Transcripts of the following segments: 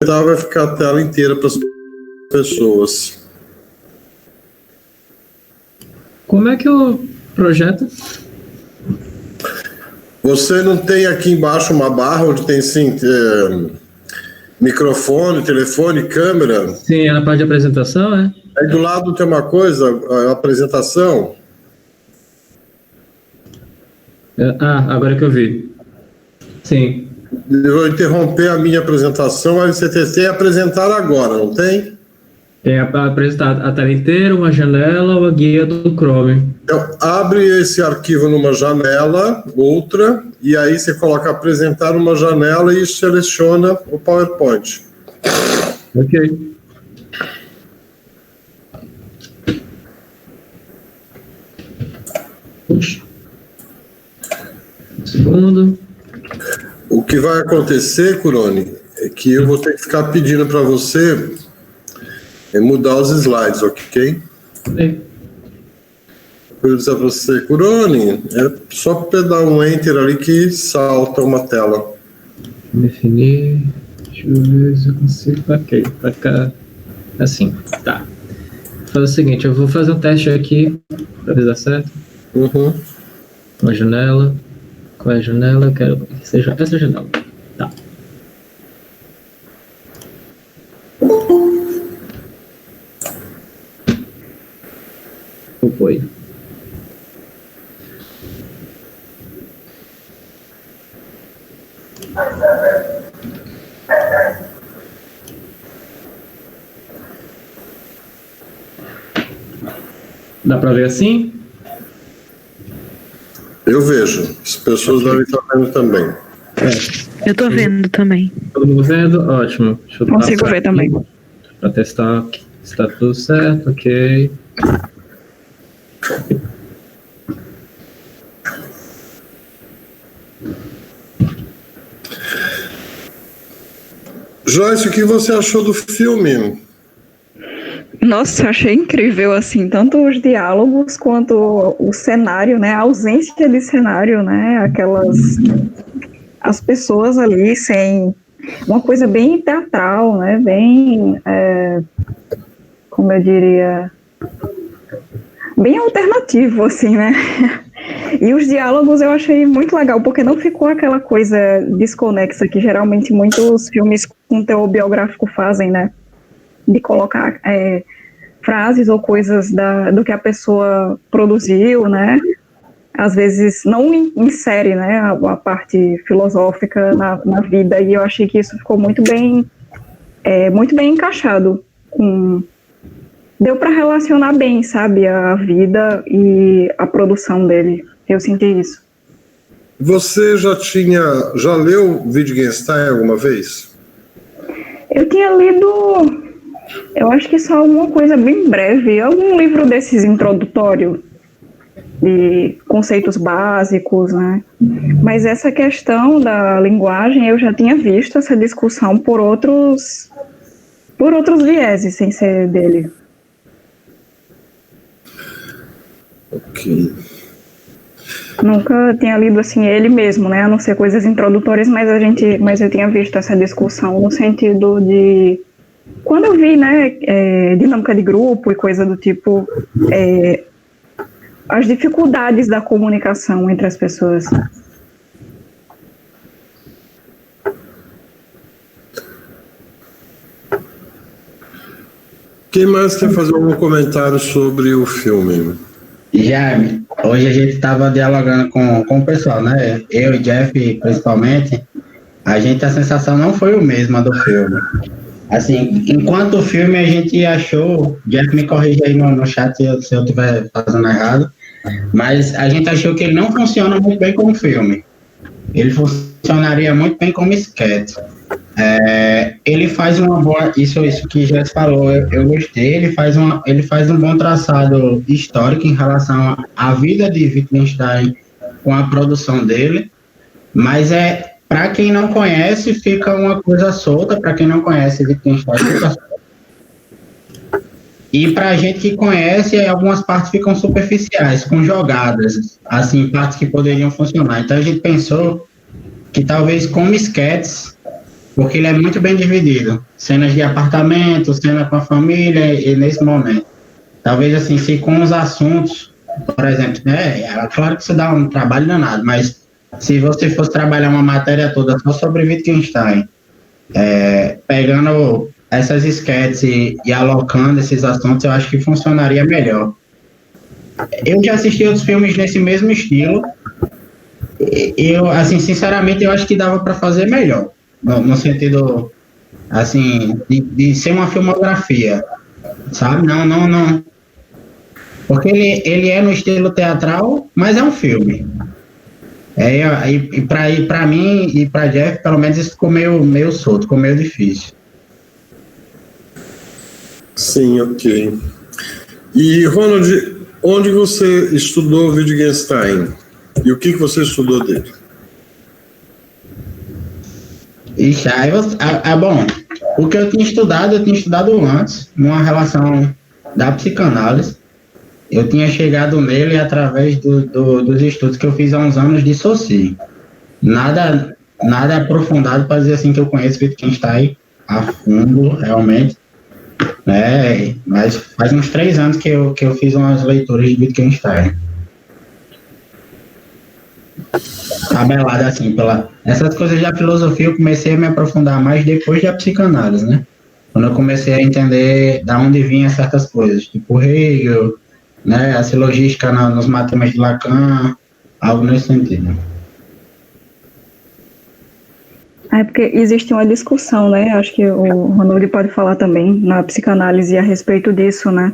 vai ficar a tela inteira para as pessoas. Como é que eu projeto? Você não tem aqui embaixo uma barra onde tem sim microfone, telefone, câmera? Sim, é na parte de apresentação, é? Aí do lado tem uma coisa, a apresentação. Agora que eu vi. Sim. Eu vou interromper a minha apresentação, aí você tem apresentar agora, não tem? É apresentar a tela inteira, uma janela ou a guia do Chrome. Então, abre esse arquivo numa janela, outra, e aí você coloca apresentar uma janela e seleciona o PowerPoint. Ok. Puxa. Um segundo. O que vai acontecer, Curoni, é que eu vou ter que ficar pedindo para você mudar os slides, ok? Sim. Eu dizer para você, Curoni, é só dar um enter ali que salta uma tela. Definir. Deixa eu ver se eu consigo. Ok, vai ficar assim. Tá. Vou fazer o seguinte, eu vou fazer um teste aqui para ver se dá certo. Uhum. Uma janela. Qual é a janela? Eu quero que seja essa janela. Tá. Foi. Dá para ver assim? Eu vejo. As pessoas devem estar vendo também. Eu tô vendo também. Todo mundo vendo? Ótimo. Deixa eu Consigo ver também. Para testar se está tudo certo, ok. Joyce, o que você achou do filme? Nossa, eu achei incrível, assim, tanto os diálogos quanto o cenário, né? A ausência de cenário, né? As pessoas ali sem... Uma coisa bem teatral, né? Bem, como eu diria... Bem alternativo, assim, né? E os diálogos eu achei muito legal, porque não ficou aquela coisa desconexa que geralmente muitos filmes com teor biográfico fazem, né? De colocar frases ou coisas do que a pessoa produziu, né? Às vezes não insere, né, a parte filosófica na vida, e eu achei que isso ficou muito bem encaixado. Deu para relacionar bem, sabe, a vida e a produção dele. Eu senti isso. Você já leu Wittgenstein alguma vez? Eu tinha lido, eu acho que só uma coisa bem breve, algum livro desses introdutório, de conceitos básicos, né? Mas essa questão da linguagem, eu já tinha visto essa discussão por outros vieses, sem ser dele. Ok. Nunca tinha lido assim ele mesmo, né? A não ser coisas introdutórias, mas eu tinha visto essa discussão no sentido de quando eu vi, né, dinâmica de grupo e coisa do tipo, as dificuldades da comunicação entre as pessoas. Quem mais quer fazer algum comentário sobre o filme? Jaime, hoje a gente estava dialogando com o pessoal, né? Eu e Jeff, principalmente, a sensação não foi a mesma do filme. Assim, enquanto o filme a gente achou, Jeff me corrige aí no chat se eu estiver fazendo errado, mas a gente achou que ele não funciona muito bem como filme. Ele funcionaria muito bem como sketch. Ele faz uma boa, isso que Jess falou, eu gostei, ele faz um bom traçado histórico em relação à vida de Wittgenstein com a produção dele, mas para quem não conhece, fica uma coisa solta, para quem não conhece Wittgenstein, fica solta. E para a gente que conhece, algumas partes ficam superficiais, com jogadas, assim, partes que poderiam funcionar. Então a gente pensou que talvez como sketches porque ele é muito bem dividido. Cenas de apartamento, cena com a família, e nesse momento. Talvez, assim, se com os assuntos, por exemplo, né, é claro que isso dá um trabalho danado, mas se você fosse trabalhar uma matéria toda só sobre Wittgenstein, pegando essas sketches e alocando esses assuntos, eu acho que funcionaria melhor. Eu já assisti outros filmes nesse mesmo estilo, eu, assim, sinceramente, eu acho que dava para fazer melhor, no sentido, assim, de ser uma filmografia, sabe? Não. Porque ele é no estilo teatral, mas é um filme. E para mim e para Jeff, pelo menos, isso ficou meio solto, ficou meio difícil. Sim, ok. E, Ronald, onde você estudou Wittgenstein? E o que você estudou dele? Ixi, bom, o que eu tinha estudado antes, numa relação da psicanálise. Eu tinha chegado nele através dos estudos que eu fiz há uns anos de Saussure. Nada aprofundado para dizer assim que eu conheço Wittgenstein a fundo, realmente. Né? Mas faz uns 3 anos que eu fiz umas leituras de Wittgenstein. Tabelada assim, essas coisas da filosofia eu comecei a me aprofundar mais depois da psicanálise, né? Quando eu comecei a entender de onde vinham certas coisas, tipo Hegel, né, a silogística nos matemas de Lacan, algo nesse sentido. Porque existe uma discussão, né, acho que o Ronald pode falar também na psicanálise a respeito disso, né,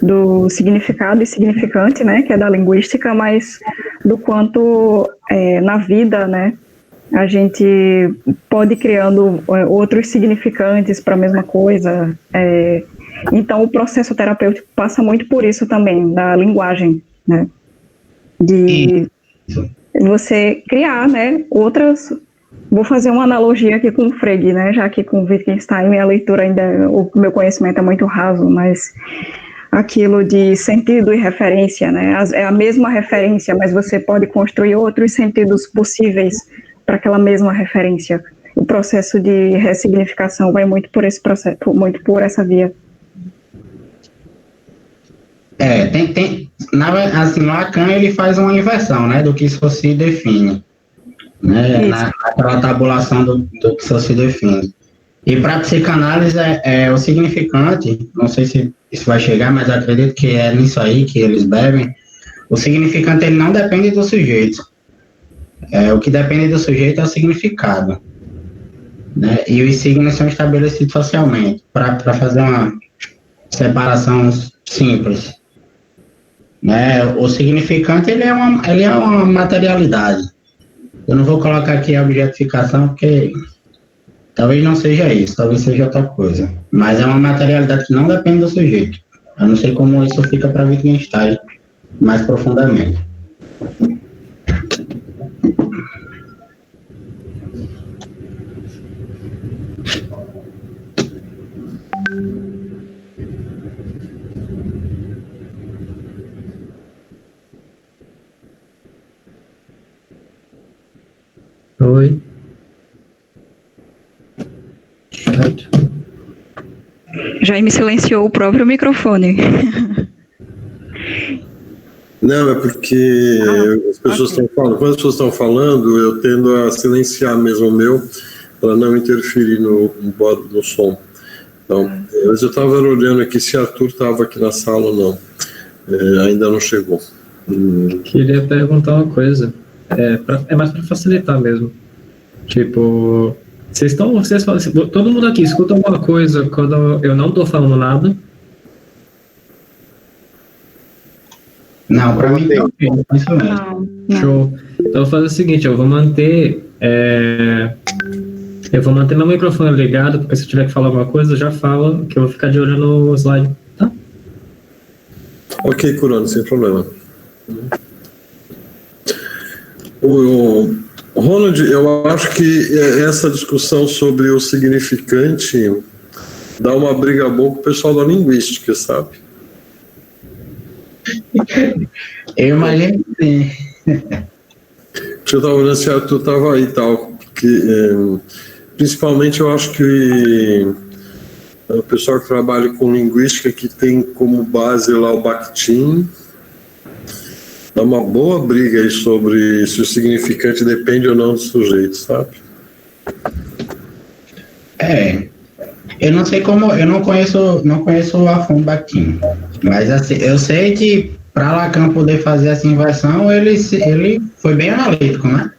do significado e significante, né, que é da linguística, mas do quanto na vida, né, a gente pode ir criando outros significantes para a mesma coisa. Então, o processo terapêutico passa muito por isso também, da linguagem, né, de você criar, né, outras. Vou fazer uma analogia aqui com o Frege, né, já que com Wittgenstein minha leitura ainda, o meu conhecimento é muito raso, mas aquilo de sentido e referência, né, é a mesma referência, mas você pode construir outros sentidos possíveis para aquela mesma referência. O processo de ressignificação vai muito por esse processo, muito por essa via. Assim, Lacan ele faz uma inversão, né, do que isso se define, né, naquela tabulação do que isso se define. E para a psicanálise o significante, não sei se isso vai chegar, mas acredito que é nisso aí que eles bebem. O significante ele não depende do sujeito. O que depende do sujeito é o significado, né? E os signos são estabelecidos socialmente para fazer uma separação simples. Né? O significante ele é uma materialidade. Eu não vou colocar aqui a objetificação porque talvez não seja isso, talvez seja outra coisa. Mas é uma materialidade que não depende do sujeito. Eu não sei como isso fica para Wittgenstein mais profundamente. Oi. Certo. Jaime silenciou o próprio microfone. Não, é porque as pessoas estão falando. Quando as pessoas estão falando, eu tendo a silenciar mesmo o meu, para não interferir no som. Então, mas eu estava olhando aqui se Arthur estava aqui na sala ou não. Ainda não chegou. Queria perguntar uma coisa. É mais para facilitar mesmo. Tipo, todo mundo aqui escuta alguma coisa quando eu não estou falando nada? Não, para mim não. Isso mesmo. Não. Show. Então eu vou fazer o seguinte, eu vou manter meu microfone ligado, porque se eu tiver que falar alguma coisa, eu já falo, que eu vou ficar de olho no slide, tá? Ok, Curano, sem problema. O Ronald, eu acho que essa discussão sobre o significante dá uma briga boa com o pessoal da linguística, sabe? Eu imagino que sim. Eu estava olhando se Arthur estava aí e tal, porque principalmente eu acho que o pessoal que trabalha com linguística, que tem como base lá o Bakhtin, dá uma boa briga aí sobre se o significante depende ou não do sujeito, sabe? Eu não sei como, eu não conheço a fundo Bakhtin, mas assim, eu sei que para Lacan poder fazer essa inversão, ele foi bem analítico, né?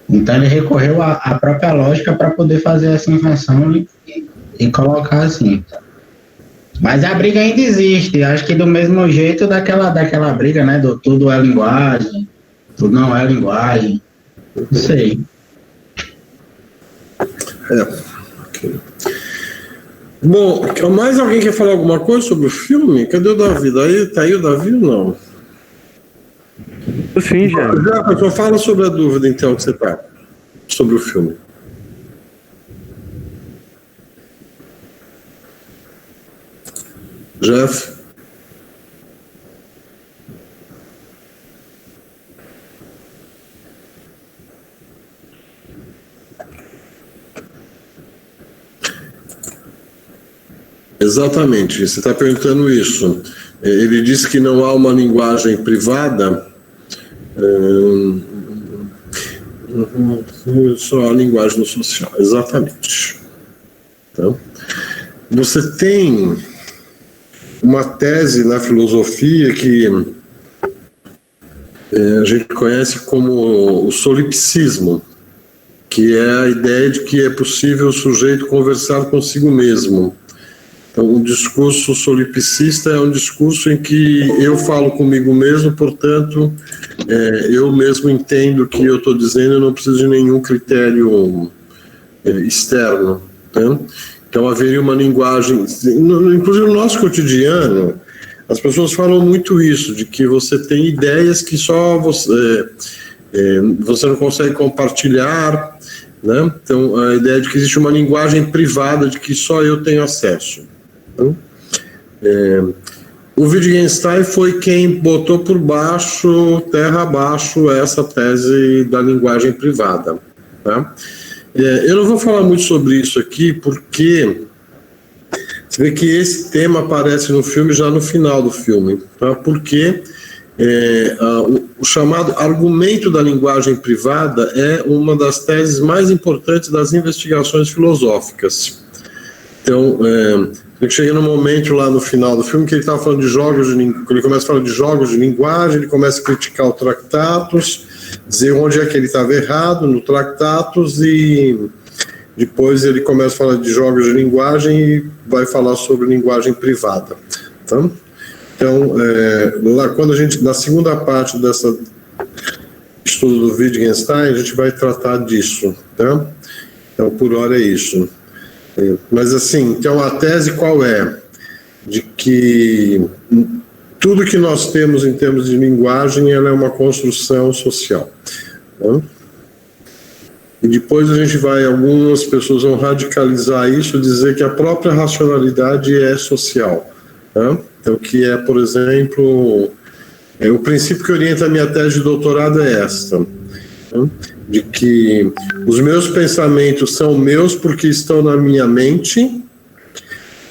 Então ele recorreu à própria lógica para poder fazer essa inversão e colocar assim. Mas a briga ainda existe, acho que do mesmo jeito daquela briga, né? Do tudo é linguagem, tudo não é linguagem, não sei. Ok. Bom, mais alguém quer falar alguma coisa sobre o filme? Cadê o Davi? Tá aí o Davi ou não? Sim, já. Já, fala sobre a dúvida, então, que você tá sobre o filme. Jeff? Exatamente, você está perguntando isso. Ele disse que não há uma linguagem privada, só a linguagem no social. Exatamente. Então, você tem uma tese na filosofia que a gente conhece como o solipsismo, que é a ideia de que é possível o sujeito conversar consigo mesmo. Então, o discurso solipsista é um discurso em que eu falo comigo mesmo, portanto, eu mesmo entendo o que eu estou dizendo, eu não preciso de nenhum critério externo. Né? Então, haveria uma linguagem, inclusive no nosso cotidiano, as pessoas falam muito isso, de que você tem ideias que só você não consegue compartilhar, né? Então, a ideia de que existe uma linguagem privada de que só eu tenho acesso. O Wittgenstein foi quem botou por baixo, terra abaixo, essa tese da linguagem privada. Tá? Eu não vou falar muito sobre isso aqui, porque você vê que esse tema aparece no filme já no final do filme, tá? Porque o chamado argumento da linguagem privada é uma das teses mais importantes das investigações filosóficas. Então, ele chega no momento lá no final do filme que ele estava falando de jogos de linguagem, ele começa falando de jogos de linguagem, ele começa a criticar o Tractatus, dizer onde é que ele estava errado no Tractatus, e depois ele começa a falar de jogos de linguagem e vai falar sobre linguagem privada. Tá? Então, lá quando a gente, na segunda parte dessa estudo do Wittgenstein, a gente vai tratar disso. Tá? Então, por hora é isso. Mas assim, então a tese qual é? De que tudo que nós temos em termos de linguagem, ela é uma construção social. Né? E depois a gente vai, algumas pessoas vão radicalizar isso, dizer que a própria racionalidade é social. Né? Então, que é, por exemplo, o princípio que orienta a minha tese de doutorado é esta. Né? De que os meus pensamentos são meus porque estão na minha mente,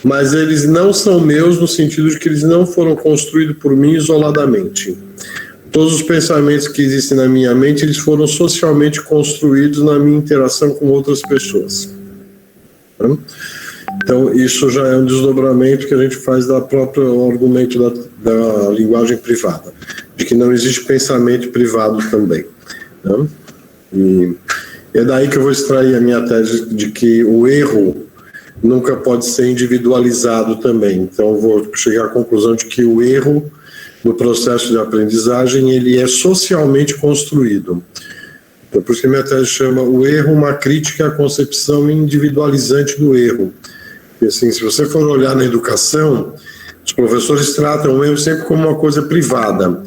mas eles não são meus no sentido de que eles não foram construídos por mim isoladamente. Todos os pensamentos que existem na minha mente, eles foram socialmente construídos na minha interação com outras pessoas. Então, isso já é um desdobramento que a gente faz da própria argumento da linguagem privada, de que não existe pensamento privado também. Né? E é daí que eu vou extrair a minha tese de que o erro nunca pode ser individualizado também. Então, eu vou chegar à conclusão de que o erro no processo de aprendizagem, ele é socialmente construído. Então, por isso que a minha tese chama o erro uma crítica à concepção individualizante do erro. E assim, se você for olhar na educação, os professores tratam o erro sempre como uma coisa privada.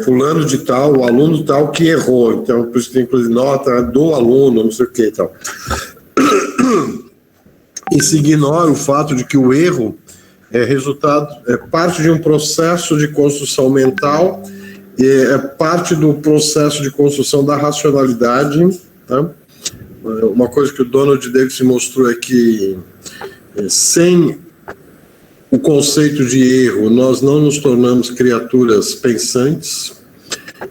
Fulano de tal, o aluno tal que errou, então por isso tem inclusive nota do aluno, não sei o que e tal. E se ignora o fato de que o erro é parte de um processo de construção mental, é parte do processo de construção da racionalidade, tá? uma coisa que o Donald Davis mostrou é que sem o conceito de erro, nós não nos tornamos criaturas pensantes.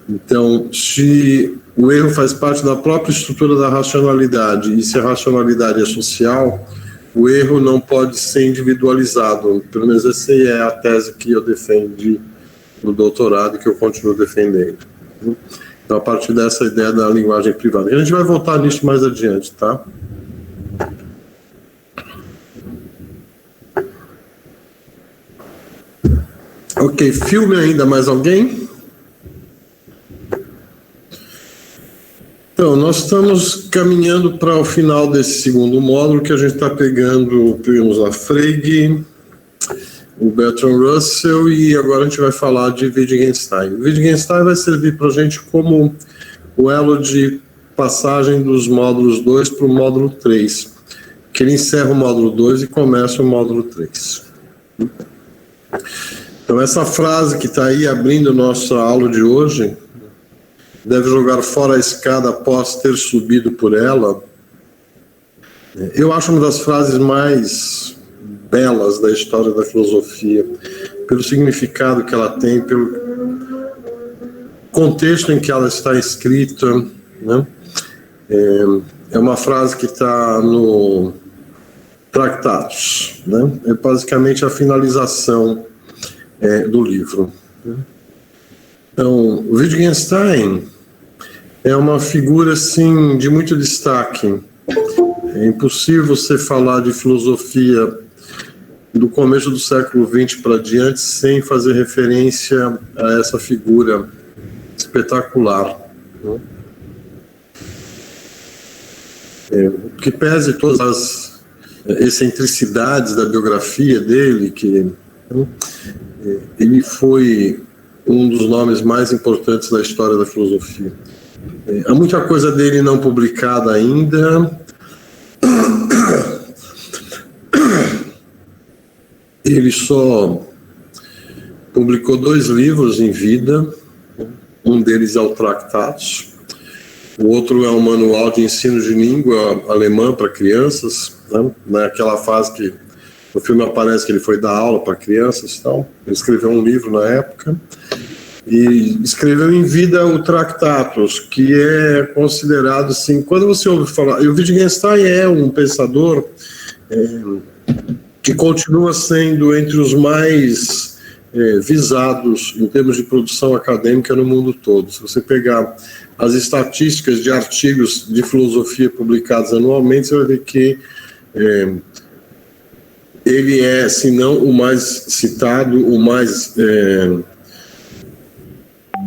Então, se o erro faz parte da própria estrutura da racionalidade, e se a racionalidade é social, o erro não pode ser individualizado. Pelo menos essa é a tese que eu defendi no doutorado e que eu continuo defendendo. Então, a partir dessa ideia da linguagem privada. E a gente vai voltar nisso mais adiante, tá? Ok, filme ainda, mais alguém? Então, nós estamos caminhando para o final desse segundo módulo, que a gente está pegamos a Frege, o Bertrand Russell, e agora a gente vai falar de Wittgenstein. O Wittgenstein vai servir para a gente como o elo de passagem dos módulos 2 para o módulo 3, que ele encerra o módulo 2 e começa o módulo 3. Então, essa frase que está aí abrindo nossa aula de hoje, deve jogar fora a escada após ter subido por ela, eu acho uma das frases mais belas da história da filosofia, pelo significado que ela tem, pelo contexto em que ela está escrita, né? É uma frase que está no Tractatus, né? É basicamente a finalização do livro. Então, o Wittgenstein é uma figura, assim, de muito destaque. É impossível você falar de filosofia do começo do século XX para diante sem fazer referência a essa figura espetacular, né? Que pese todas as excentricidades da biografia dele, que ele foi um dos nomes mais importantes da história da filosofia. Há muita coisa dele não publicada ainda. Ele só publicou 2 livros em vida. Um deles é o Tractatus. O outro é um manual de ensino de língua alemã para crianças, né? Naquela fase que no filme aparece que ele foi dar aula para crianças e tal. Ele escreveu um livro na época. E escreveu em vida o Tractatus, que é considerado, assim, quando você ouve falar... E o Wittgenstein é um pensador que continua sendo entre os mais visados em termos de produção acadêmica no mundo todo. Se você pegar as estatísticas de artigos de filosofia publicados anualmente, você vai ver que ele é, se não o mais citado, o mais...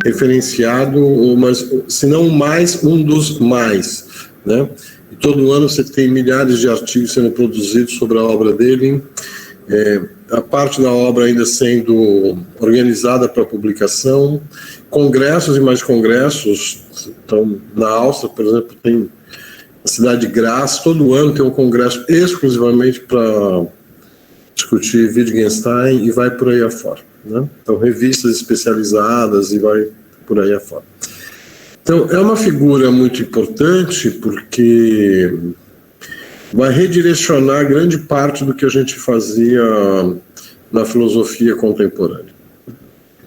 referenciado, mas se não mais, um dos mais, né? E todo ano você tem milhares de artigos sendo produzidos sobre a obra dele, a parte da obra ainda sendo organizada para publicação, congressos e mais congressos. Então, na Áustria, por exemplo, tem a cidade de Graz, todo ano tem um congresso exclusivamente para discutir Wittgenstein e vai por aí afora, né? Então, revistas especializadas e vai por aí afora. Então, é uma figura muito importante porque vai redirecionar grande parte do que a gente fazia na filosofia contemporânea.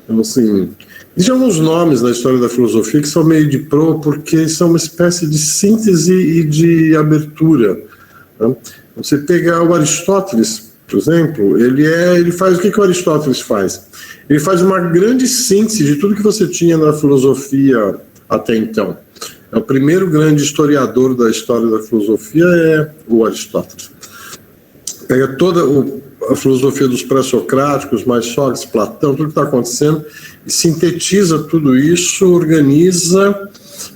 Então, assim, existem alguns nomes na história da filosofia que são meio de pro porque são uma espécie de síntese e de abertura, né? Você pegar o Aristóteles, por exemplo, ele faz o que o Aristóteles faz? Ele faz uma grande síntese de tudo que você tinha na filosofia até então. O primeiro grande historiador da história da filosofia é o Aristóteles. Pega toda a filosofia dos pré-socráticos, mais Sócrates, Platão, tudo que está acontecendo, e sintetiza tudo isso, organiza,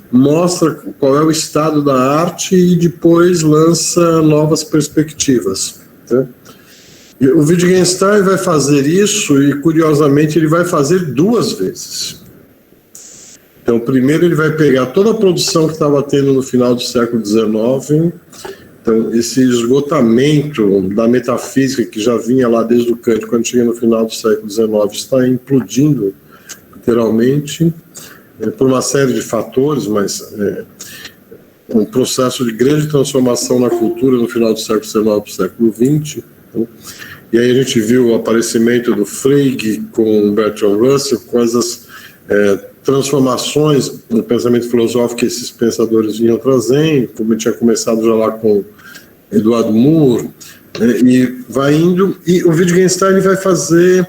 mostra qual é o estado da arte e depois lança novas perspectivas, né? O Wittgenstein vai fazer isso e, curiosamente, ele vai fazer 2 vezes. Então, primeiro ele vai pegar toda a produção que estava tendo no final do século XIX, então esse esgotamento da metafísica que já vinha lá desde o Kant, quando chega no final do século XIX, está implodindo, literalmente, por uma série de fatores, mas um processo de grande transformação na cultura no final do século XIX para o século XX. Então, e aí a gente viu o aparecimento do Frege com Bertrand Russell, com essas transformações no pensamento filosófico que esses pensadores vinham trazendo, como tinha começado já lá com Eduardo Moore, e vai indo, e o Wittgenstein vai fazer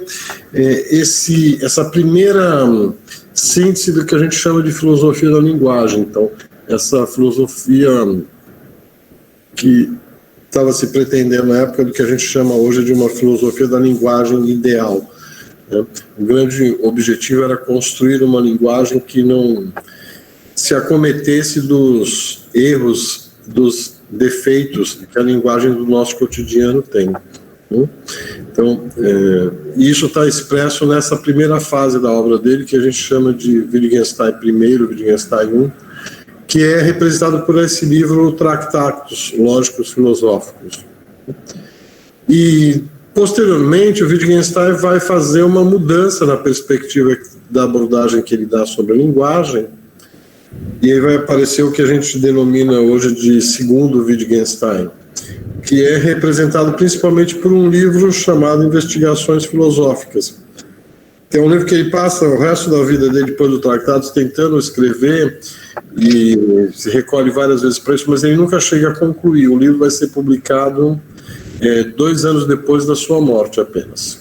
essa primeira síntese do que a gente chama de filosofia da linguagem. Então, essa filosofia que estava se pretendendo na época do que a gente chama hoje de uma filosofia da linguagem ideal. O grande objetivo era construir uma linguagem que não se acometesse dos erros, dos defeitos que a linguagem do nosso cotidiano tem. Então, isso está expresso nessa primeira fase da obra dele, que a gente chama de Wittgenstein I, Wittgenstein I, que é representado por esse livro Tractatus Lógicos Filosóficos. E posteriormente, o Wittgenstein vai fazer uma mudança na perspectiva da abordagem que ele dá sobre a linguagem, e aí vai aparecer o que a gente denomina hoje de segundo Wittgenstein, que é representado principalmente por um livro chamado Investigações Filosóficas. É um livro que ele passa o resto da vida dele, depois do Tractatus, tentando escrever, e se recolhe várias vezes para isso, mas ele nunca chega a concluir. O livro vai ser publicado 2 anos depois da sua morte apenas.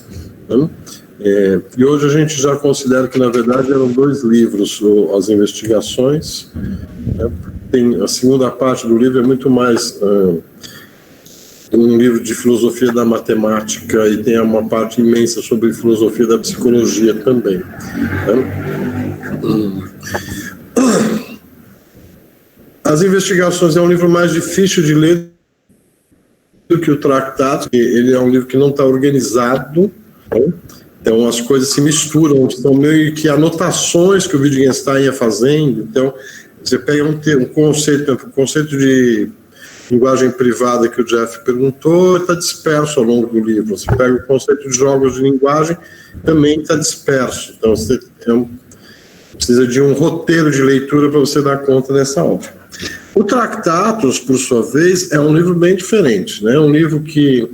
E hoje a gente já considera que, na verdade, eram 2 livros, as investigações. Tem a segunda parte do livro, é muito mais um livro de filosofia da matemática, e tem uma parte imensa sobre filosofia da psicologia também. As investigações é um livro mais difícil de ler do que o Tractatus. Ele é um livro que não está organizado, então as coisas se misturam, são meio que anotações que o Wittgenstein ia fazendo. Então você pega um conceito, o conceito de linguagem privada que o Jeff perguntou, está disperso ao longo do livro. Você pega o conceito de jogos de linguagem, também está disperso. Então você precisa de um roteiro de leitura para você dar conta dessa obra. O Tractatus, por sua vez, é um livro bem diferente, né? É um livro que,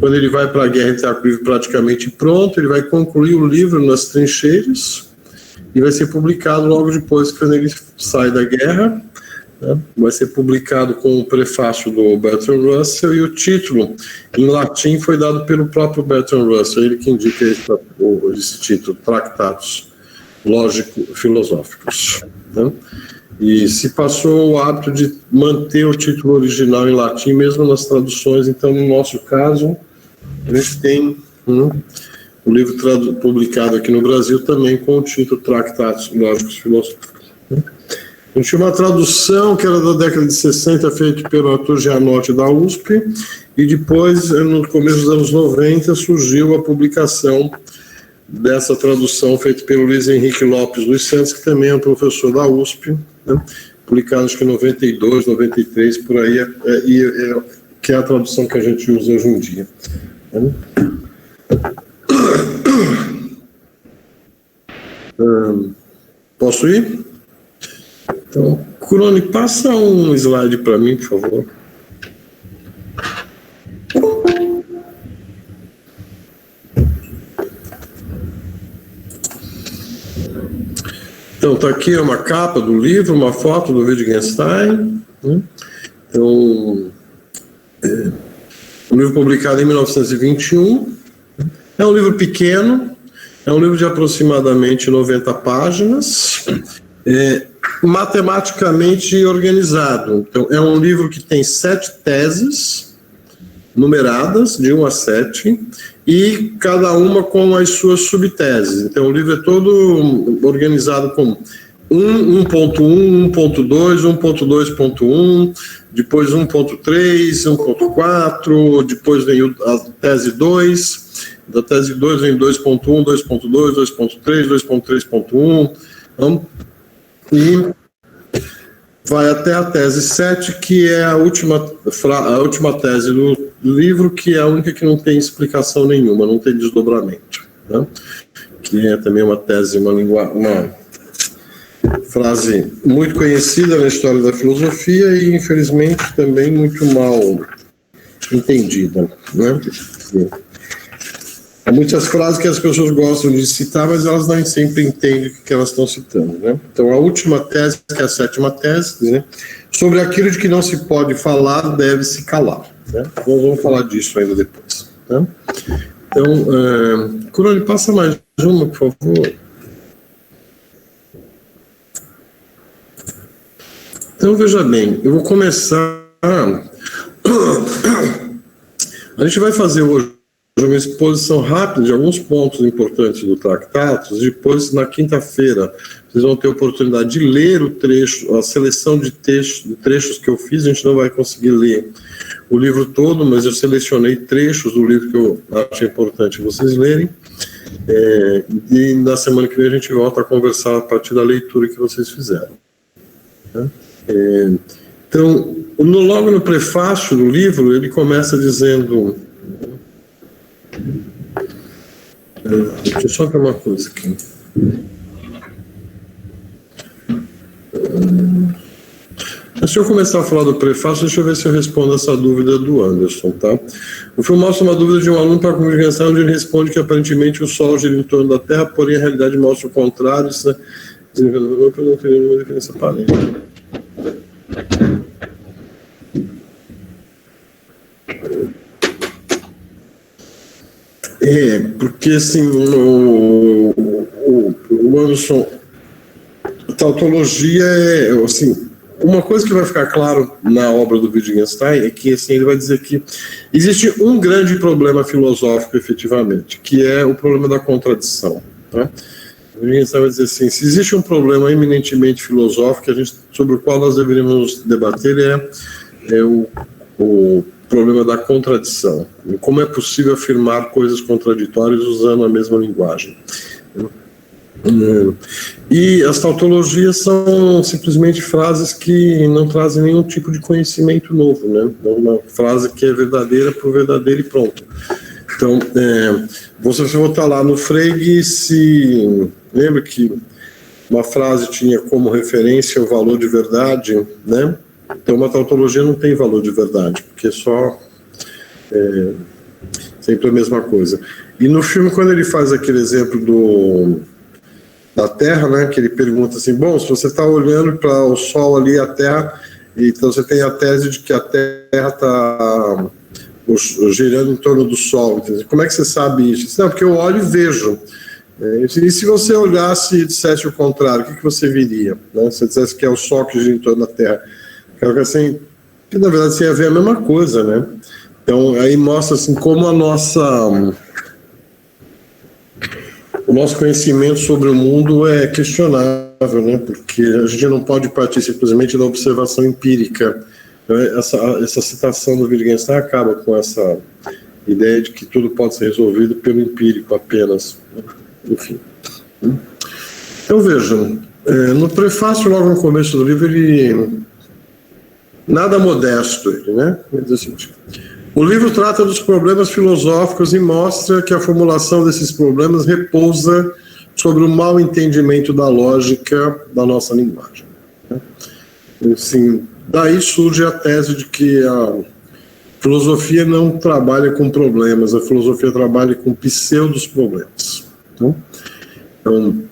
quando ele vai para a guerra, ele está com o livro praticamente pronto, ele vai concluir o livro nas trincheiras e vai ser publicado logo depois, quando ele sai da guerra, né? Vai ser publicado com o prefácio do Bertrand Russell, e o título, em latim, foi dado pelo próprio Bertrand Russell, ele que indica esse título, Tractatus Lógico-Filosóficos, né? E se passou o hábito de manter o título original em latim, mesmo nas traduções. Então, no nosso caso, a gente tem o livro publicado aqui no Brasil também com o título Tractatus Lógicos Filosóficos. A gente tinha uma tradução que era da década de 60, feita pelo Arthur Gianotti da USP, e depois, no começo dos anos 90, surgiu a publicação dessa tradução feita pelo Luiz Henrique Lopes dos Santos, que também é um professor da USP, né? Publicado acho que em 92, 93, por aí, que é a tradução que a gente usa hoje em dia. Posso ir? Então, Crone, passa um slide para mim, por favor. Então, está aqui uma capa do livro, uma foto do Wittgenstein, né? Então, um livro publicado em 1921, é um livro pequeno, é um livro de aproximadamente 90 páginas, matematicamente organizado. Então, é um livro que tem 7 teses numeradas, de 1 a 7, e cada uma com as suas subteses. Então, o livro é todo organizado como 1.1, 1.2, 1.2.1, depois 1.3, 1.4, depois vem a tese 2, da tese 2 vem 2.1, 2.2, 2.3, 2.3.1, então, e vai até a tese 7, que é a última tese do livro, que é a única que não tem explicação nenhuma, não tem desdobramento, né? Que é também uma tese, Frase muito conhecida na história da filosofia e, infelizmente, também muito mal entendida, né? Há muitas frases que as pessoas gostam de citar, mas elas nem sempre entendem o que elas estão citando, né? Então, a última tese, que é a sétima tese, né? Sobre aquilo de que não se pode falar, deve-se calar, né? Nós vamos falar disso ainda depois, né? Então, Curoni, passa mais uma, por favor. Então, veja bem, eu vou começar... A gente vai fazer hoje uma exposição rápida de alguns pontos importantes do Tractatus. Depois, na quinta-feira, vocês vão ter a oportunidade de ler o trecho, a seleção de trechos que eu fiz. A gente não vai conseguir ler o livro todo, mas eu selecionei trechos do livro que eu acho importante vocês lerem. E na semana que vem a gente volta a conversar a partir da leitura que vocês fizeram. Então, logo no prefácio do livro, ele começa dizendo... Deixa eu só ver uma coisa aqui. Antes de eu começar a falar do prefácio, deixa eu ver se eu respondo essa dúvida do Anderson, tá? O filme mostra uma dúvida de um aluno para a comunicação, onde ele responde que aparentemente o Sol gira em torno da Terra, porém a realidade mostra o contrário. Isso não tem nenhuma diferença aparente. Porque assim, o Anderson, a tautologia é, assim, uma coisa que vai ficar claro na obra do Wittgenstein é que, assim, ele vai dizer que existe um grande problema filosófico, efetivamente, que é o problema da contradição, tá? O Wittgenstein vai dizer assim, se existe um problema eminentemente filosófico sobre o qual nós deveríamos debater, é o problema da contradição. Como é possível afirmar coisas contraditórias usando a mesma linguagem? E as tautologias são simplesmente frases que não trazem nenhum tipo de conhecimento novo, né? É uma frase que é verdadeira por verdadeira e pronto. Então, você vai voltar lá no Frege, se lembra que uma frase tinha como referência o valor de verdade, né? Então, uma tautologia não tem valor de verdade, porque é só sempre a mesma coisa. E no filme, quando ele faz aquele exemplo da Terra, né, que ele pergunta assim, bom, se você está olhando para o Sol ali, a Terra, então você tem a tese de que a Terra está girando em torno do Sol. Entendeu? Como é que você sabe isso? Não, porque eu olho e vejo. E se você olhasse e dissesse o contrário, o que você viria? Né? Se você dissesse que é o Sol que gira em torno da Terra. Assim, que na verdade tem a ver a mesma coisa, né? Então aí mostra assim como o nosso conhecimento sobre o mundo é questionável, né? Porque a gente não pode partir simplesmente da observação empírica. Essa citação do Wittgenstein acaba com essa ideia de que tudo pode ser resolvido pelo empírico apenas. Enfim. Então vejam, no prefácio, logo no começo do livro, ele nada modesto, né? Ele diz assim, o livro trata dos problemas filosóficos e mostra que a formulação desses problemas repousa sobre o mau entendimento da lógica da nossa linguagem. Assim, daí surge a tese de que a filosofia não trabalha com problemas, a filosofia trabalha com pseudos problemas. Então,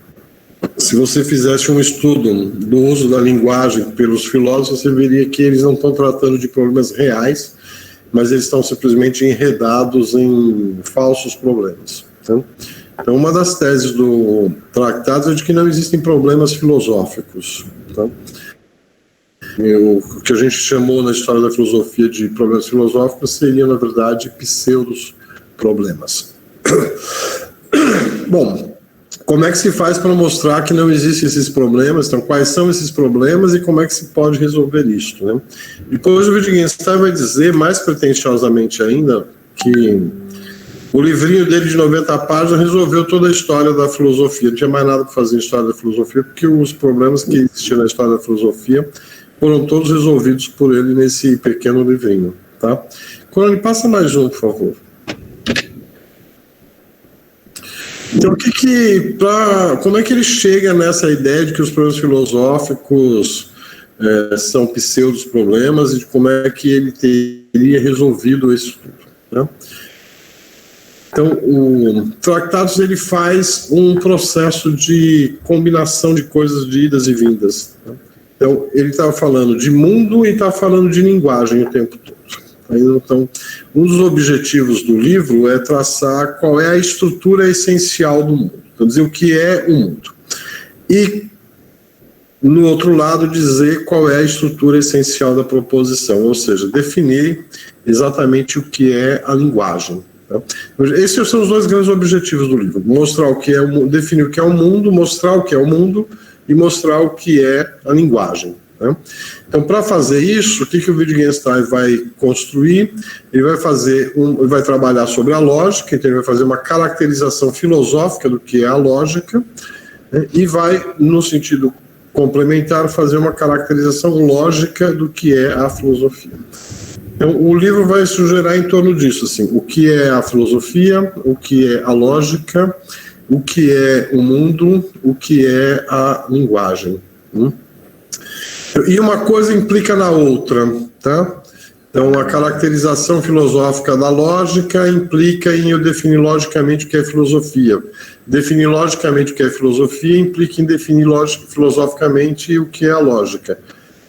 se você fizesse um estudo do uso da linguagem pelos filósofos, você veria que eles não estão tratando de problemas reais, mas eles estão simplesmente enredados em falsos problemas. Então, uma das teses do Tractatus é de que não existem problemas filosóficos. O que a gente chamou na história da filosofia de problemas filosóficos seria, na verdade, pseudos problemas. Bom, como é que se faz para mostrar que não existem esses problemas? Então, quais são esses problemas e como é que se pode resolver isto, né? Depois o Wittgenstein vai dizer, mais pretensiosamente ainda, que o livrinho dele de 90 páginas resolveu toda a história da filosofia. Não tinha mais nada para fazer em história da filosofia, porque os problemas que existiam na história da filosofia foram todos resolvidos por ele nesse pequeno livrinho, tá? Quando ele passa mais um, por favor. Então, como é que ele chega nessa ideia de que os problemas filosóficos são pseudos problemas e de como é que ele teria resolvido isso tudo, né? Então, o Tractatus ele faz um processo de combinação de coisas de idas e vindas, né? Então, ele estava falando de mundo e estava falando de linguagem o tempo todo. Então, um dos objetivos do livro é traçar qual é a estrutura essencial do mundo, então, dizer o que é o mundo. E, no outro lado, dizer qual é a estrutura essencial da proposição, ou seja, definir exatamente o que é a linguagem. Tá? Esses são os dois grandes objetivos do livro: mostrar o que é, definir o que é o mundo, mostrar o que é o mundo e mostrar o que é a linguagem. Né? Então, para fazer isso, o que o Wittgenstein vai construir? Ele vai trabalhar sobre a lógica, então ele vai fazer uma caracterização filosófica do que é a lógica, né? E vai, no sentido complementar, fazer uma caracterização lógica do que é a filosofia. Então, o livro vai sugerir em torno disso, assim, o que é a filosofia, o que é a lógica, o que é o mundo, o que é a linguagem. E uma coisa implica na outra, tá? Então, a caracterização filosófica da lógica implica em eu definir logicamente o que é filosofia. Definir logicamente o que é filosofia implica em definir filosoficamente o que é a lógica.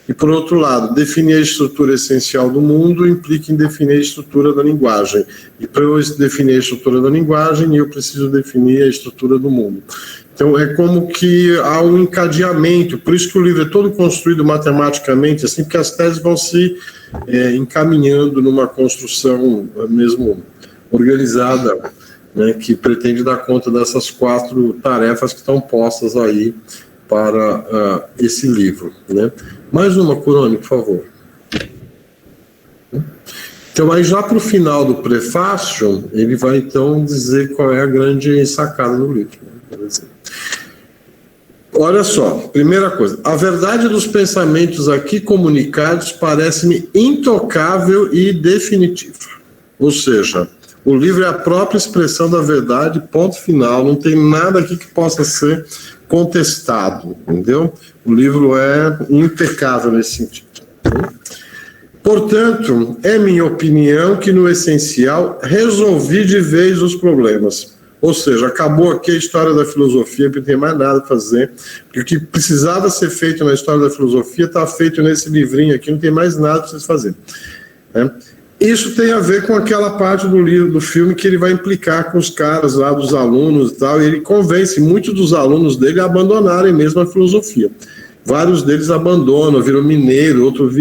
E, por outro lado, definir a estrutura essencial do mundo implica em definir a estrutura da linguagem. E para eu definir a estrutura da linguagem, eu preciso definir a estrutura do mundo. Então, é como que há um encadeamento, por isso que o livro é todo construído matematicamente, assim, porque as teses vão se encaminhando numa construção mesmo organizada, né, que pretende dar conta dessas 4 tarefas que estão postas aí para esse livro, né? Mais uma, Curoni, por favor. Então, aí já para o final do prefácio, ele vai então dizer qual é a grande sacada do livro, né? Olha só, primeira coisa, a verdade dos pensamentos aqui comunicados parece-me intocável e definitiva. Ou seja, o livro é a própria expressão da verdade, ponto final, não tem nada aqui que possa ser contestado, entendeu? O livro é impecável nesse sentido. Portanto, é minha opinião que, no essencial, resolvi de vez os problemas. Ou seja, acabou aqui a história da filosofia, porque não tem mais nada a fazer, porque o que precisava ser feito na história da filosofia está feito nesse livrinho aqui, não tem mais nada para vocês fazerem. Isso tem a ver com aquela parte do livro, do filme, que ele vai implicar com os caras lá, dos alunos e tal, e ele convence muitos dos alunos dele a abandonarem mesmo a filosofia. Vários deles abandonam, viram mineiro, outro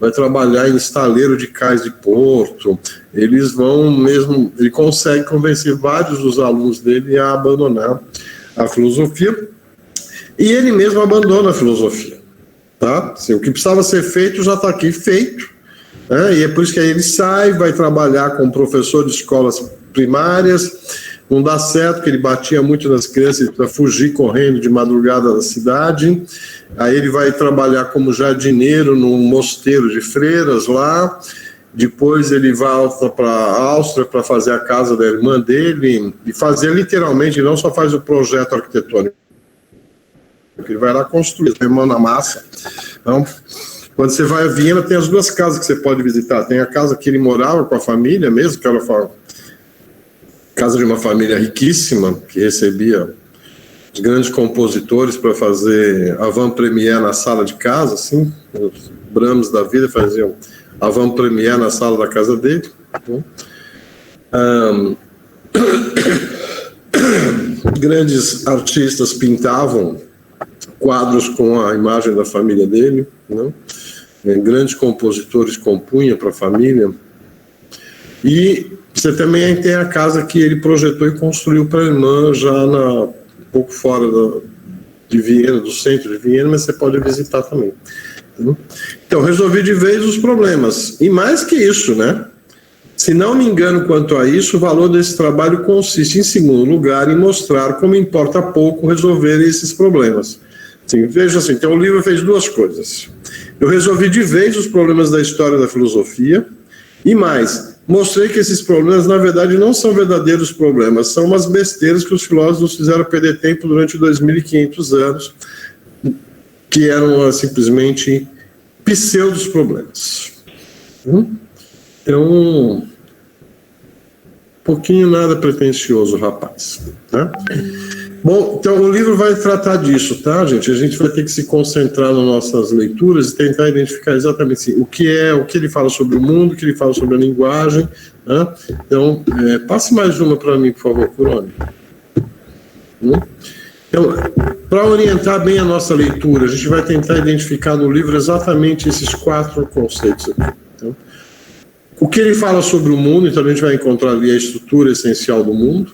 vai trabalhar em estaleiro de cais de porto. Eles vão mesmo, ele consegue convencer vários dos alunos dele a abandonar a filosofia, e ele mesmo abandona a filosofia, tá? Assim, o que precisava ser feito já está aqui feito, né? E é por isso que aí ele sai, vai trabalhar como professor de escolas primárias. Não dá certo, porque ele batia muito nas crianças para fugir correndo de madrugada da cidade. Aí ele vai trabalhar como jardineiro num mosteiro de freiras lá. Depois ele volta para a Áustria para fazer a casa da irmã dele e fazer literalmente, ele não só faz o projeto arquitetônico, ele vai lá construir, tem mão na massa. Então, quando você vai a Viena, tem as 2 casas que você pode visitar. Tem a casa que ele morava com a família mesmo, que era a casa de uma família riquíssima, que recebia os grandes compositores para fazer avant-première na sala de casa, assim, os Brahms da vida faziam avant-première na sala da casa dele. Grandes artistas pintavam quadros com a imagem da família dele, né? Grandes compositores compunham para a família. E você também tem a casa que ele projetou e construiu para a irmã, já um pouco fora de Viena, do centro de Viena, mas você pode visitar também. Então, resolvi de vez os problemas. E mais que isso, né? Se não me engano quanto a isso, o valor desse trabalho consiste, em segundo lugar, em mostrar como importa pouco resolver esses problemas. Assim, veja assim, então o livro fez 2 coisas. Eu resolvi de vez os problemas da história da filosofia, e mais, mostrei que esses problemas, na verdade, não são verdadeiros problemas, são umas besteiras que os filósofos fizeram perder tempo durante 2.500 anos, que eram simplesmente pseudos problemas. Então, um pouquinho nada pretensioso, rapaz. Tá? Bom, então o livro vai tratar disso, tá, gente? A gente vai ter que se concentrar nas nossas leituras e tentar identificar exatamente assim, o que ele fala sobre o mundo, o que ele fala sobre a linguagem. Tá? Então, passe mais uma para mim, por favor, Curoni. Então, para orientar bem a nossa leitura, a gente vai tentar identificar no livro exatamente esses 4 conceitos aqui. Então, o que ele fala sobre o mundo, então a gente vai encontrar ali a estrutura essencial do mundo.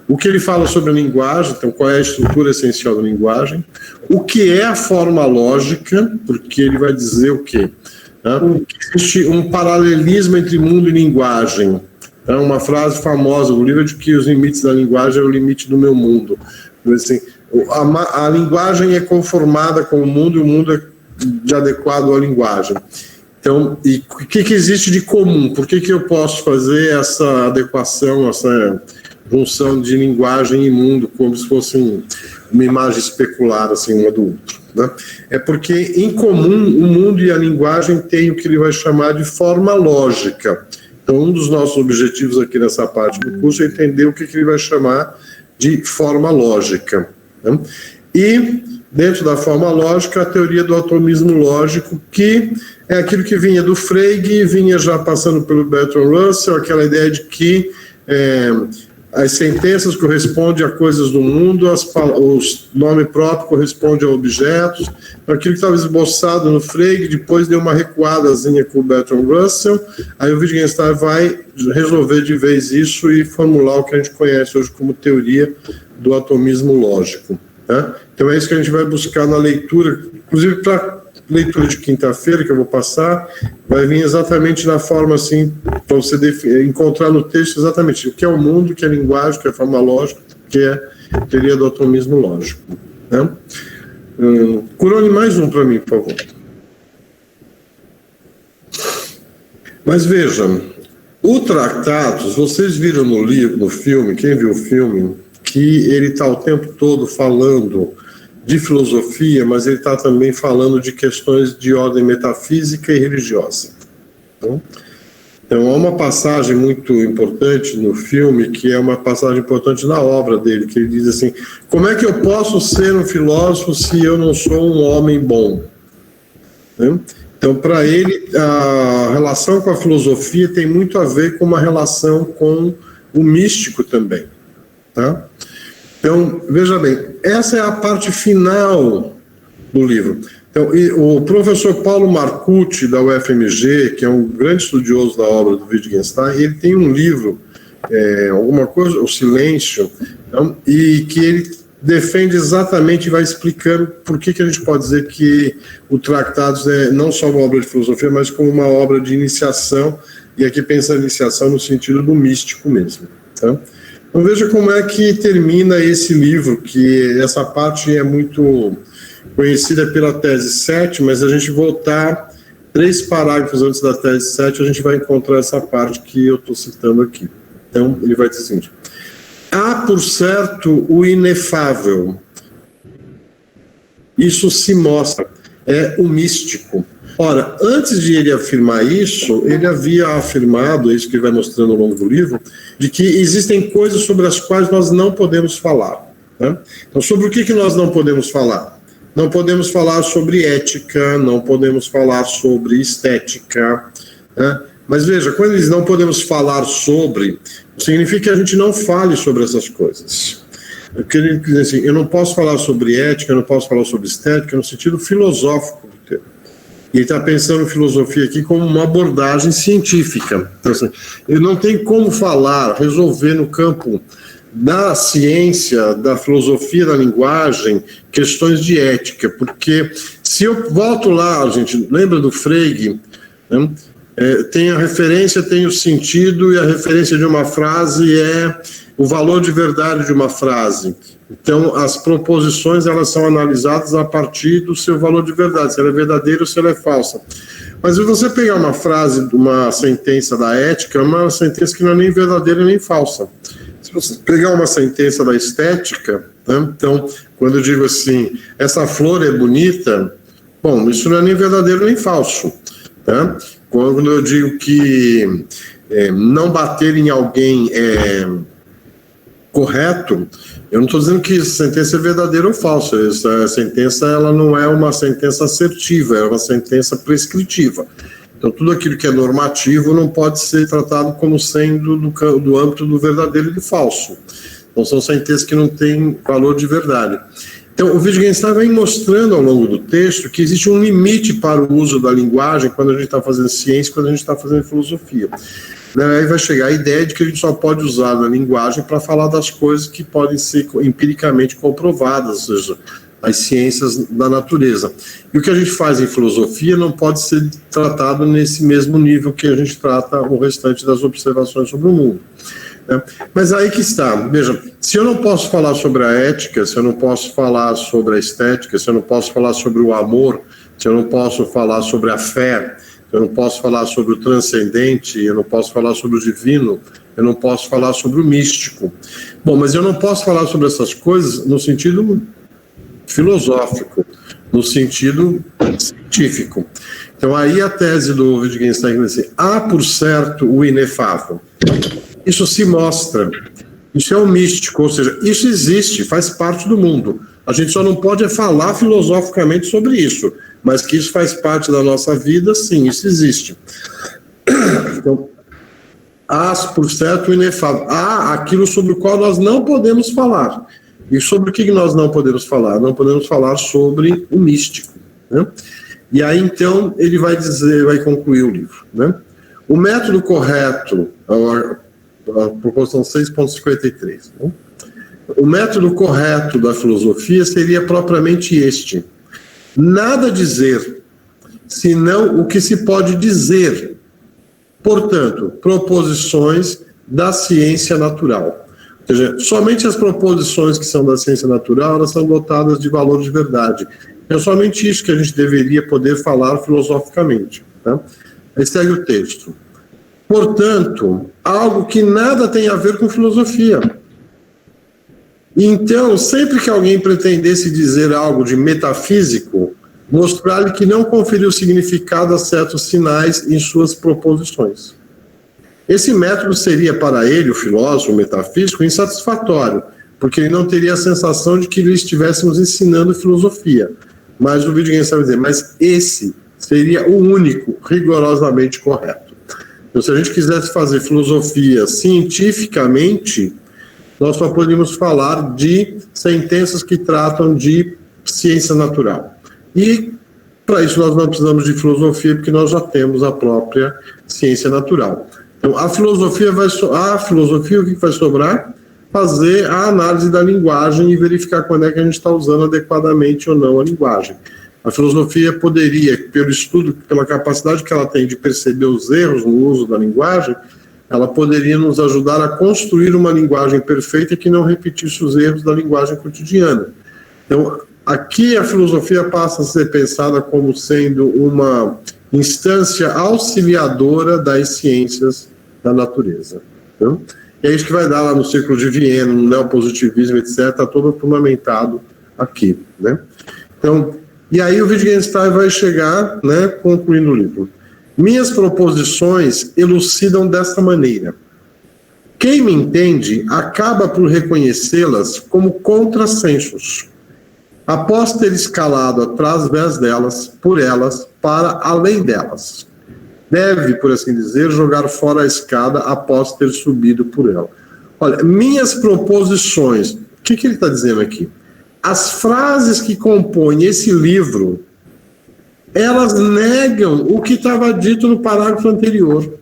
O que ele fala sobre a linguagem, então qual é a estrutura essencial da linguagem. O que é a forma lógica, porque ele vai dizer o quê? Existe um paralelismo entre mundo e linguagem. É uma frase famosa do livro de que os limites da linguagem é o limite do meu mundo. Assim, a linguagem é conformada com o mundo e o mundo é de adequado à linguagem. Então, e o que existe de comum? Por que eu posso fazer essa adequação, essa junção de linguagem e mundo, como se fosse uma imagem especular, assim, uma do outro, né? É porque, em comum, o mundo e a linguagem têm o que ele vai chamar de forma lógica. Então, um dos nossos objetivos aqui nessa parte do curso é entender o que ele vai chamar de forma lógica, né? E, dentro da forma lógica, a teoria do atomismo lógico, que é aquilo que vinha do Frege, vinha já passando pelo Bertrand Russell, aquela ideia de que as sentenças correspondem a coisas do mundo, o nome próprio corresponde a objetos. Aquilo que estava esboçado no Frege, depois deu uma recuadazinha com o Bertrand Russell, aí o Wittgenstein vai resolver de vez isso e formular o que a gente conhece hoje como teoria do atomismo lógico. Tá? Então é isso que a gente vai buscar na leitura, inclusive para leitura de quinta-feira, que eu vou passar, vai vir exatamente na forma assim, para você encontrar no texto exatamente o que é o mundo, o que é a linguagem, o que é a forma lógica, o que é a teoria do atomismo lógico. Né? Curone mais um para mim, por favor. Mas vejam, o Tractatus, vocês viram no livro, no filme, quem viu o filme, que ele está o tempo todo falando de filosofia, mas ele está também falando de questões de ordem metafísica e religiosa. Então, há uma passagem muito importante no filme, que é uma passagem importante na obra dele, que ele diz assim, como é que eu posso ser um filósofo se eu não sou um homem bom? Então, para ele, a relação com a filosofia tem muito a ver com uma relação com o místico também. Tá? Então, veja bem, essa é a parte final do livro. Então, o professor Paulo Marcucci, da UFMG, que é um grande estudioso da obra do Wittgenstein, ele tem um livro, alguma coisa, O Silêncio, então, e que ele defende exatamente e vai explicando por que a gente pode dizer que o Tractatus é não só uma obra de filosofia, mas como uma obra de iniciação, e aqui pensa a iniciação no sentido do místico mesmo. Tá? Então veja como é que termina esse livro, que essa parte é muito conhecida pela tese 7, mas a gente voltar 3 parágrafos antes da tese 7, a gente vai encontrar essa parte que eu estou citando aqui. Então ele vai dizer o seguinte, há por certo o inefável, isso se mostra, é o místico. Ora, antes de ele afirmar isso, ele havia afirmado, é isso que ele vai mostrando ao longo do livro, de que existem coisas sobre as quais nós não podemos falar. Né? Então, sobre o que nós não podemos falar? Não podemos falar sobre ética, não podemos falar sobre estética. Né? Mas veja, quando eles não podemos falar sobre, significa que a gente não fale sobre essas coisas. Eu queria dizer assim, eu não posso falar sobre ética, eu não posso falar sobre estética no sentido filosófico do termo. E ele está pensando em filosofia aqui como uma abordagem científica. Então, assim, eu não tenho como falar, resolver no campo da ciência, da filosofia da linguagem, questões de ética, porque se eu volto lá, gente, lembra do Frege, né? Tem a referência, tem o sentido, e a referência de uma frase é o valor de verdade de uma frase. Então, as proposições, elas são analisadas a partir do seu valor de verdade, se ela é verdadeira ou se ela é falsa. Mas se você pegar uma frase, uma sentença da ética, é uma sentença que não é nem verdadeira nem falsa. Se você pegar uma sentença da estética, né, então, quando eu digo assim, essa flor é bonita, bom, isso não é nem verdadeiro nem falso. Tá? Quando eu digo que não bater em alguém é correto, eu não estou dizendo que essa sentença é verdadeira ou falsa. Essa sentença ela não é uma sentença assertiva, é uma sentença prescritiva. Então, tudo aquilo que é normativo não pode ser tratado como sendo do âmbito do verdadeiro e do falso. Então, são sentenças que não têm valor de verdade. Então, o Wittgenstein vem mostrando ao longo do texto que existe um limite para o uso da linguagem quando a gente está fazendo ciência, quando a gente está fazendo filosofia. Aí vai chegar a ideia de que a gente só pode usar a linguagem para falar das coisas que podem ser empiricamente comprovadas, ou seja, as ciências da natureza. E o que a gente faz em filosofia não pode ser tratado nesse mesmo nível que a gente trata o restante das observações sobre o mundo. Né? Mas aí que está, veja, se eu não posso falar sobre a ética, se eu não posso falar sobre a estética, se eu não posso falar sobre o amor, se eu não posso falar sobre a fé, eu não posso falar sobre o transcendente, eu não posso falar sobre o divino, eu não posso falar sobre o místico. Bom, mas eu não posso falar sobre essas coisas no sentido filosófico, no sentido científico. Então aí a tese do Wittgenstein é assim, há por certo o inefável. Isso se mostra, isso é o místico, ou seja, isso existe, faz parte do mundo. A gente só não pode falar filosoficamente sobre isso, mas que isso faz parte da nossa vida, sim, isso existe. Então, há, por certo, o inefável. Há aquilo sobre o qual nós não podemos falar. E sobre o que nós não podemos falar? Não podemos falar sobre o místico. Né? E aí, então, ele vai dizer, vai concluir o livro. Né? O método correto, a proposição 6.53, né? O método correto da filosofia seria propriamente este. Nada dizer, senão o que se pode dizer. Portanto, proposições da ciência natural. Ou seja, somente as proposições que são da ciência natural, elas são dotadas de valor de verdade. É somente isso que a gente deveria poder falar filosoficamente. Tá? Aí segue o texto. Portanto, algo que nada tem a ver com filosofia. Então, sempre que alguém pretendesse dizer algo de metafísico, mostrar-lhe que não conferiu significado a certos sinais em suas proposições. Esse método seria para ele, o filósofo metafísico, insatisfatório, porque ele não teria a sensação de que lhe estivéssemos ensinando filosofia. Mas o Wittgenstein vai dizer, mas esse seria o único rigorosamente correto. Então, se a gente quisesse fazer filosofia cientificamente, nós só podemos falar de sentenças que tratam de ciência natural. E, para isso, nós não precisamos de filosofia, porque nós já temos a própria ciência natural. Então, a filosofia, o que vai sobrar? Fazer a análise da linguagem e verificar quando é que a gente está usando adequadamente ou não a linguagem. A filosofia poderia, pelo estudo, pela capacidade que ela tem de perceber os erros no uso da linguagem, ela poderia nos ajudar a construir uma linguagem perfeita que não repetisse os erros da linguagem cotidiana. Então, aqui a filosofia passa a ser pensada como sendo uma instância auxiliadora das ciências da natureza. Então, é isso que vai dar lá no Círculo de Viena, no neopositivismo, etc., está todo fundamentado aqui. Né? Então, e aí o Wittgenstein vai chegar, né, concluindo o livro. Minhas proposições elucidam desta maneira. Quem me entende acaba por reconhecê-las como contrassensos, após ter escalado através delas, por elas, para além delas. Deve, por assim dizer, jogar fora a escada após ter subido por ela. Olha, minhas proposições, o que ele está dizendo aqui? As frases que compõem esse livro, elas negam o que estava dito no parágrafo anterior.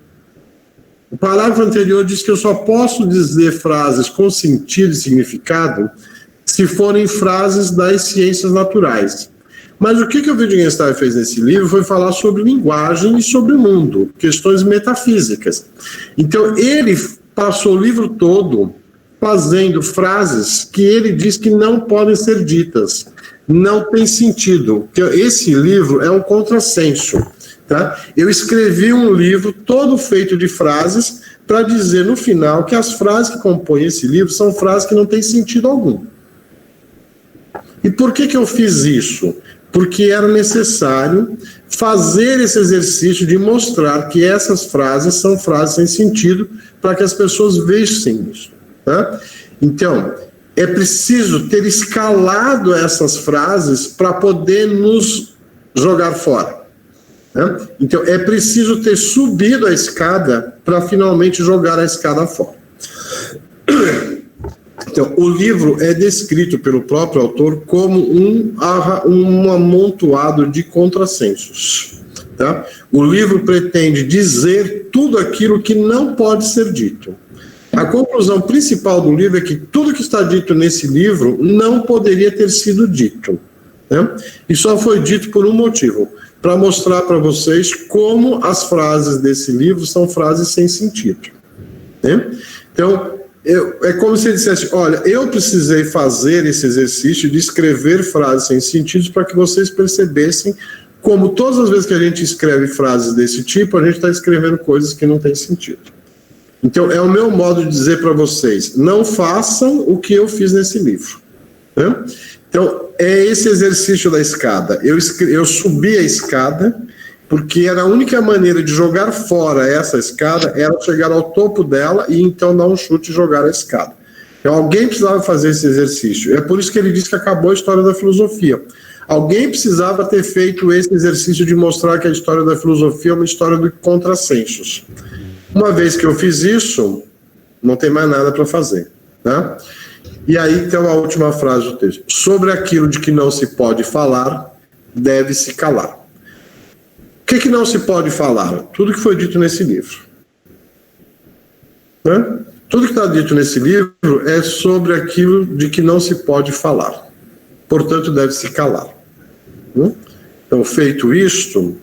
O parágrafo anterior diz que eu só posso dizer frases com sentido e significado se forem frases das ciências naturais. Mas o que o Wittgenstein fez nesse livro foi falar sobre linguagem e sobre o mundo, questões metafísicas. Então, ele passou o livro todo fazendo frases que ele diz que não podem ser ditas. Não tem sentido. Esse livro é um contrassenso. Tá? Eu escrevi um livro todo feito de frases para dizer no final que as frases que compõem esse livro são frases que não têm sentido algum. E por que eu fiz isso? Porque era necessário fazer esse exercício de mostrar que essas frases são frases sem sentido para que as pessoas vejam isso. Tá? Então, é preciso ter escalado essas frases para poder nos jogar fora. Né? Então, é preciso ter subido a escada para finalmente jogar a escada fora. Então, o livro é descrito pelo próprio autor como um amontoado de contrassensos. Tá? O livro pretende dizer tudo aquilo que não pode ser dito. A conclusão principal do livro é que tudo que está dito nesse livro não poderia ter sido dito. Né? E só foi dito por um motivo, para mostrar para vocês como as frases desse livro são frases sem sentido. Né? Então, é como se ele dissesse, olha, eu precisei fazer esse exercício de escrever frases sem sentido para que vocês percebessem como todas as vezes que a gente escreve frases desse tipo, a gente está escrevendo coisas que não têm sentido. Então, é o meu modo de dizer para vocês, não façam o que eu fiz nesse livro. Né? Então, é esse exercício da escada. Eu subi a escada, porque era a única maneira de jogar fora essa escada era chegar ao topo dela e então dar um chute e jogar a escada. Então, alguém precisava fazer esse exercício. É por isso que ele diz que acabou a história da filosofia. Alguém precisava ter feito esse exercício de mostrar que a história da filosofia é uma história de contrassensos. Uma vez que eu fiz isso, não tem mais nada para fazer. Tá? E aí, então, a última frase do texto. Sobre aquilo de que não se pode falar, deve-se calar. O que não se pode falar? Tudo que foi dito nesse livro. Né? Tudo que está dito nesse livro é sobre aquilo de que não se pode falar. Portanto, deve-se calar. Né? Então, feito isto,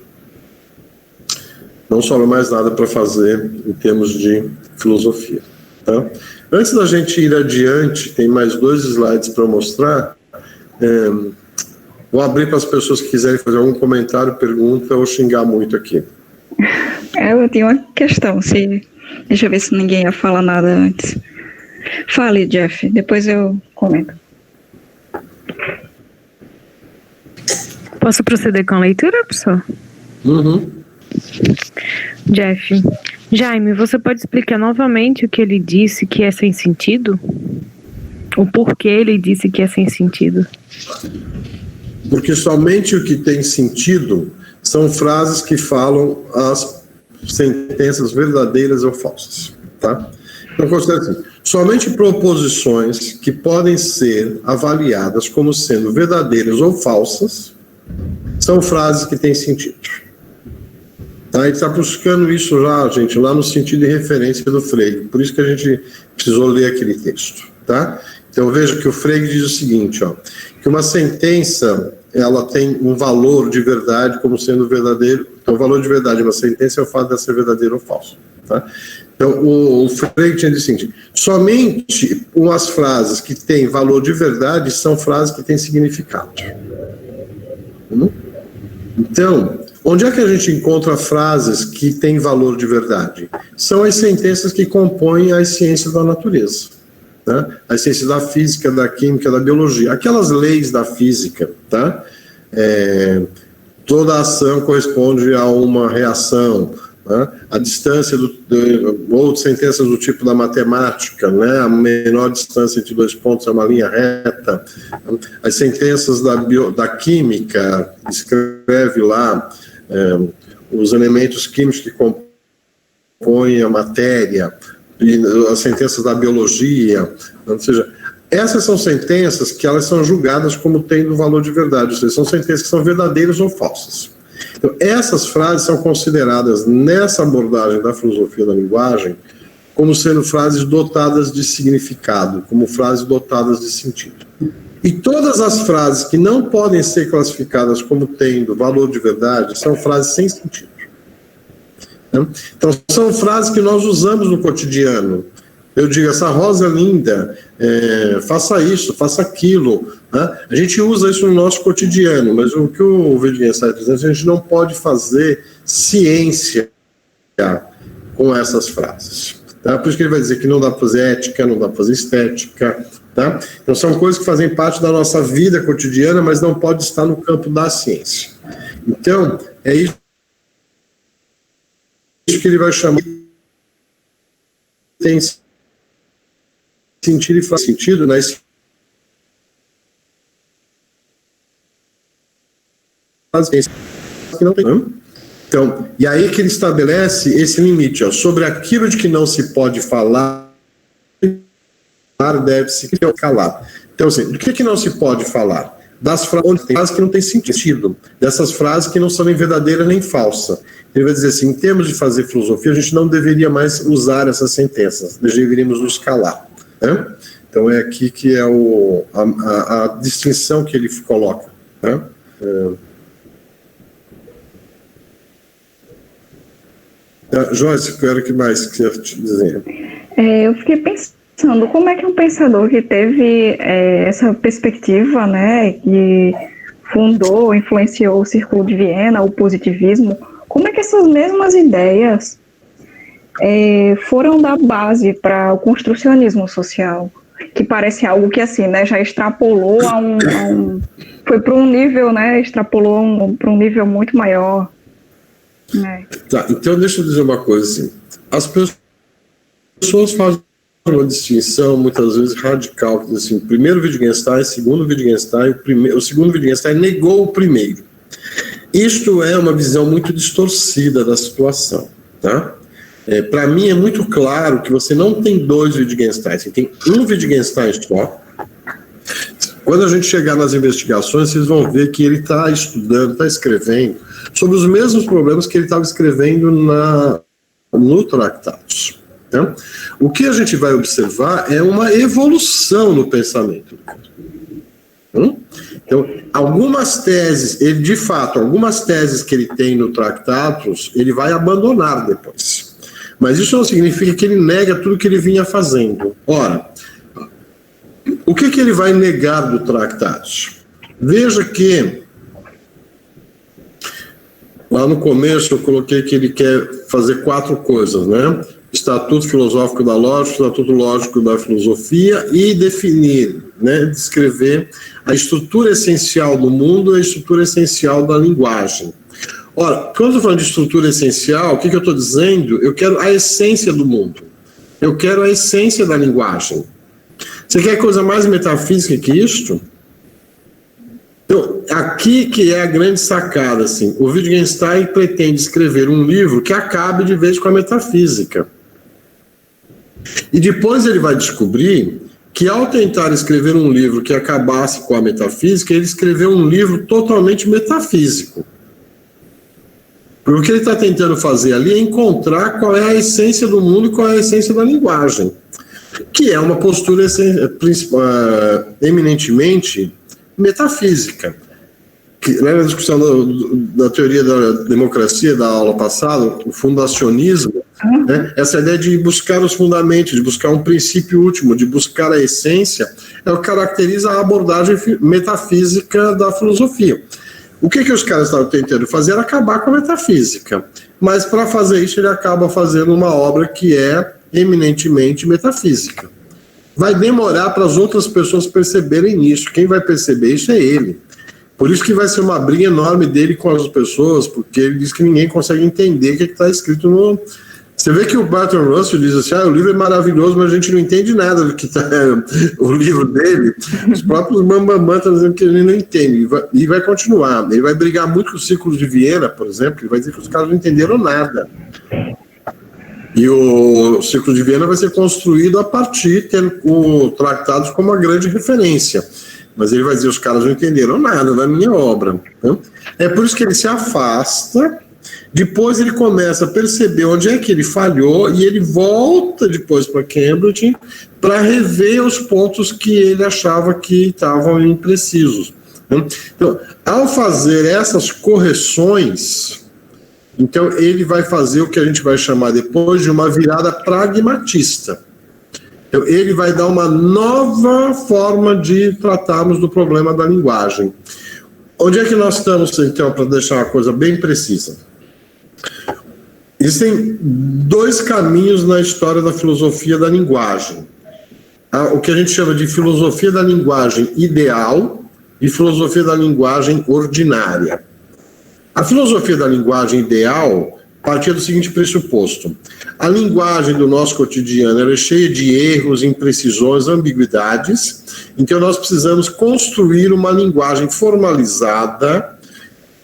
não sobra mais nada para fazer em termos de filosofia. Tá? Antes da gente ir adiante, tem mais 2 slides para mostrar. Vou abrir para as pessoas que quiserem fazer algum comentário, pergunta ou xingar muito aqui. Eu tenho uma questão, deixa eu ver se ninguém ia falar nada antes. Fale, Jeff, depois eu comento. Posso proceder com a leitura, professor? Uhum. Jeff, Jaime, você pode explicar novamente o que ele disse que é sem sentido? O porquê ele disse que é sem sentido? Porque somente o que tem sentido são frases que falam as sentenças verdadeiras ou falsas. Tá? Então, considere assim, somente proposições que podem ser avaliadas como sendo verdadeiras ou falsas são frases que têm sentido. Tá? A gente está buscando isso já, gente, lá no sentido de referência do Frege. Por isso que a gente precisou ler aquele texto. Tá? Então, veja que o Frege diz o seguinte, ó, que uma sentença, ela tem um valor de verdade como sendo verdadeiro. Então, o valor de verdade de uma sentença é o fato de ser verdadeiro ou falso. Tá? Então, o Frege tinha dito o seguinte, somente umas frases que têm valor de verdade são frases que têm significado. Então, onde é que a gente encontra frases que têm valor de verdade? São as sentenças que compõem as ciências da natureza. Né? As ciências da física, da química, da biologia. Aquelas leis da física, tá? Toda ação corresponde a uma reação. Né? A distância, ou sentenças do tipo da matemática, né? A menor distância entre 2 pontos é uma linha reta. As sentenças da química, escreve lá os elementos químicos que compõem a matéria, e as sentenças da biologia, ou seja, essas são sentenças que elas são julgadas como tendo valor de verdade, ou seja, são sentenças que são verdadeiras ou falsas. Então, essas frases são consideradas, nessa abordagem da filosofia da linguagem, como sendo frases dotadas de significado, como frases dotadas de sentido. E todas as frases que não podem ser classificadas como tendo valor de verdade são frases sem sentido. Então, são frases que nós usamos no cotidiano. Eu digo, essa rosa linda, faça isso, faça aquilo, Né? A gente usa isso no nosso cotidiano, mas o que o Wittgenstein está dizendo, a gente não pode fazer ciência com essas frases. Tá? Por isso que ele vai dizer que não dá para fazer ética, não dá para fazer estética. Tá? Então são coisas que fazem parte da nossa vida cotidiana, mas não pode estar no campo da ciência. Então, é isso que ele vai chamar de tem sentido e faz sentido, né? Que não tem. Então, e aí que ele estabelece esse limite, ó, sobre aquilo de que não se pode falar, deve-se calar. Então, assim, do que não se pode falar? Das frases que não têm sentido, dessas frases que não são nem verdadeiras nem falsas. Ele vai dizer assim, em termos de fazer filosofia, a gente não deveria mais usar essas sentenças, deveríamos nos calar. Né? Então é aqui que é a distinção que ele coloca. Né? Joyce, quero que mais que você te dizer? Eu fiquei pensando, como é que um pensador que teve essa perspectiva, né, que fundou, influenciou o Círculo de Viena, o positivismo, como é que essas mesmas ideias foram da base para o construcionismo social, que parece algo que assim, né, já extrapolou foi para um nível, né, extrapolou para um nível muito maior. Né? Tá, então deixa eu dizer uma coisa assim, as pessoas fazem uma distinção muitas vezes radical, que diz assim, primeiro Wittgenstein, segundo Wittgenstein, o segundo Wittgenstein negou o primeiro. Isto é uma visão muito distorcida da situação, tá? Para mim é muito claro que você não tem dois Wittgenstein, você tem um Wittgenstein só. Quando a gente chegar nas investigações, vocês vão ver que ele está estudando, está escrevendo sobre os mesmos problemas que ele estava escrevendo no Tractatus. Né? O que a gente vai observar é uma evolução no pensamento. Então, algumas teses, algumas teses que ele tem no Tractatus, ele vai abandonar depois. Mas isso não significa que ele nega tudo que ele vinha fazendo. Ora, o que ele vai negar do Tractatus? Veja que lá no começo eu coloquei que ele quer fazer 4 coisas, né? Estatuto filosófico da lógica, estatuto lógico da filosofia e definir, né, descrever a estrutura essencial do mundo e a estrutura essencial da linguagem. Ora, quando eu estou falando de estrutura essencial, o que eu estou dizendo? Eu quero a essência do mundo. Eu quero a essência da linguagem. Você quer coisa mais metafísica que isto? Então, aqui que é a grande sacada, assim, o Wittgenstein pretende escrever um livro que acabe de vez com a metafísica. E depois ele vai descobrir que ao tentar escrever um livro que acabasse com a metafísica, ele escreveu um livro totalmente metafísico. Porque o que ele está tentando fazer ali é encontrar qual é a essência do mundo e qual é a essência da linguagem, que é uma postura eminentemente metafísica. Lembra a discussão da teoria da democracia da aula passada, o fundacionismo, né? Essa ideia de buscar os fundamentos, de buscar um princípio último, de buscar a essência, é o que caracteriza a abordagem metafísica da filosofia. O que os caras estavam tentando fazer era acabar com a metafísica, mas para fazer isso ele acaba fazendo uma obra que é eminentemente metafísica. Vai demorar para as outras pessoas perceberem isso, quem vai perceber isso é ele. Por isso que vai ser uma briga enorme dele com as pessoas, porque ele diz que ninguém consegue entender o que está escrito no... Você vê que o Bertrand Russell diz assim, o livro é maravilhoso, mas a gente não entende nada do que está o livro dele. Os próprios Bambambam estão dizendo que ele não entende, e vai continuar. Ele vai brigar muito com o Círculo de Viena, por exemplo, ele vai dizer que os caras não entenderam nada. E o Círculo de Viena vai ser construído a partir, tendo o Tractatus como uma grande referência. Mas ele vai dizer, os caras não entenderam nada da minha obra. Né? É por isso que ele se afasta, depois ele começa a perceber onde é que ele falhou, e ele volta depois para Cambridge para rever os pontos que ele achava que estavam imprecisos. Né? Então, ao fazer essas correções, então ele vai fazer o que a gente vai chamar depois de uma virada pragmatista. Então, ele vai dar uma nova forma de tratarmos do problema da linguagem. Onde é que nós estamos, então, para deixar uma coisa bem precisa? Existem dois caminhos na história da filosofia da linguagem. O que a gente chama de filosofia da linguagem ideal e filosofia da linguagem ordinária. A filosofia da linguagem ideal partia do seguinte pressuposto: a linguagem do nosso cotidiano ela é cheia de erros, imprecisões, ambiguidades, então nós precisamos construir uma linguagem formalizada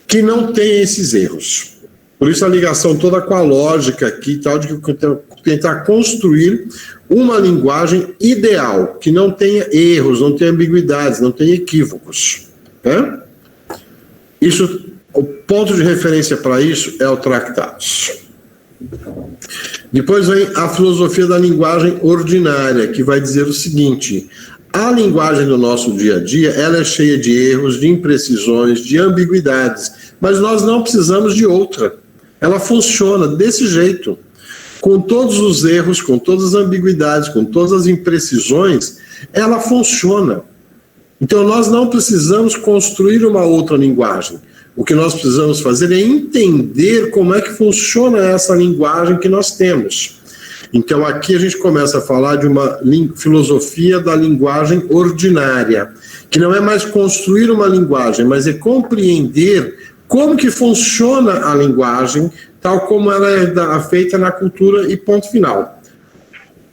que não tenha esses erros. Por isso a ligação toda com a lógica aqui, tal, de tentar construir uma linguagem ideal, que não tenha erros, não tenha ambiguidades, não tenha equívocos. Né? Isso, o ponto de referência para isso é o Tractatus. Depois vem a filosofia da linguagem ordinária, que vai dizer o seguinte: a linguagem do nosso dia a dia, ela é cheia de erros, de imprecisões, de ambiguidades, mas nós não precisamos de outra. Ela funciona desse jeito, com todos os erros, com todas as ambiguidades, com todas as imprecisões, ela funciona. Então nós não precisamos construir uma outra linguagem. O que nós precisamos fazer é entender como é que funciona essa linguagem que nós temos. Então aqui a gente começa a falar de uma filosofia da linguagem ordinária, que não é mais construir uma linguagem, mas é compreender como que funciona a linguagem, tal como ela é feita na cultura e ponto final.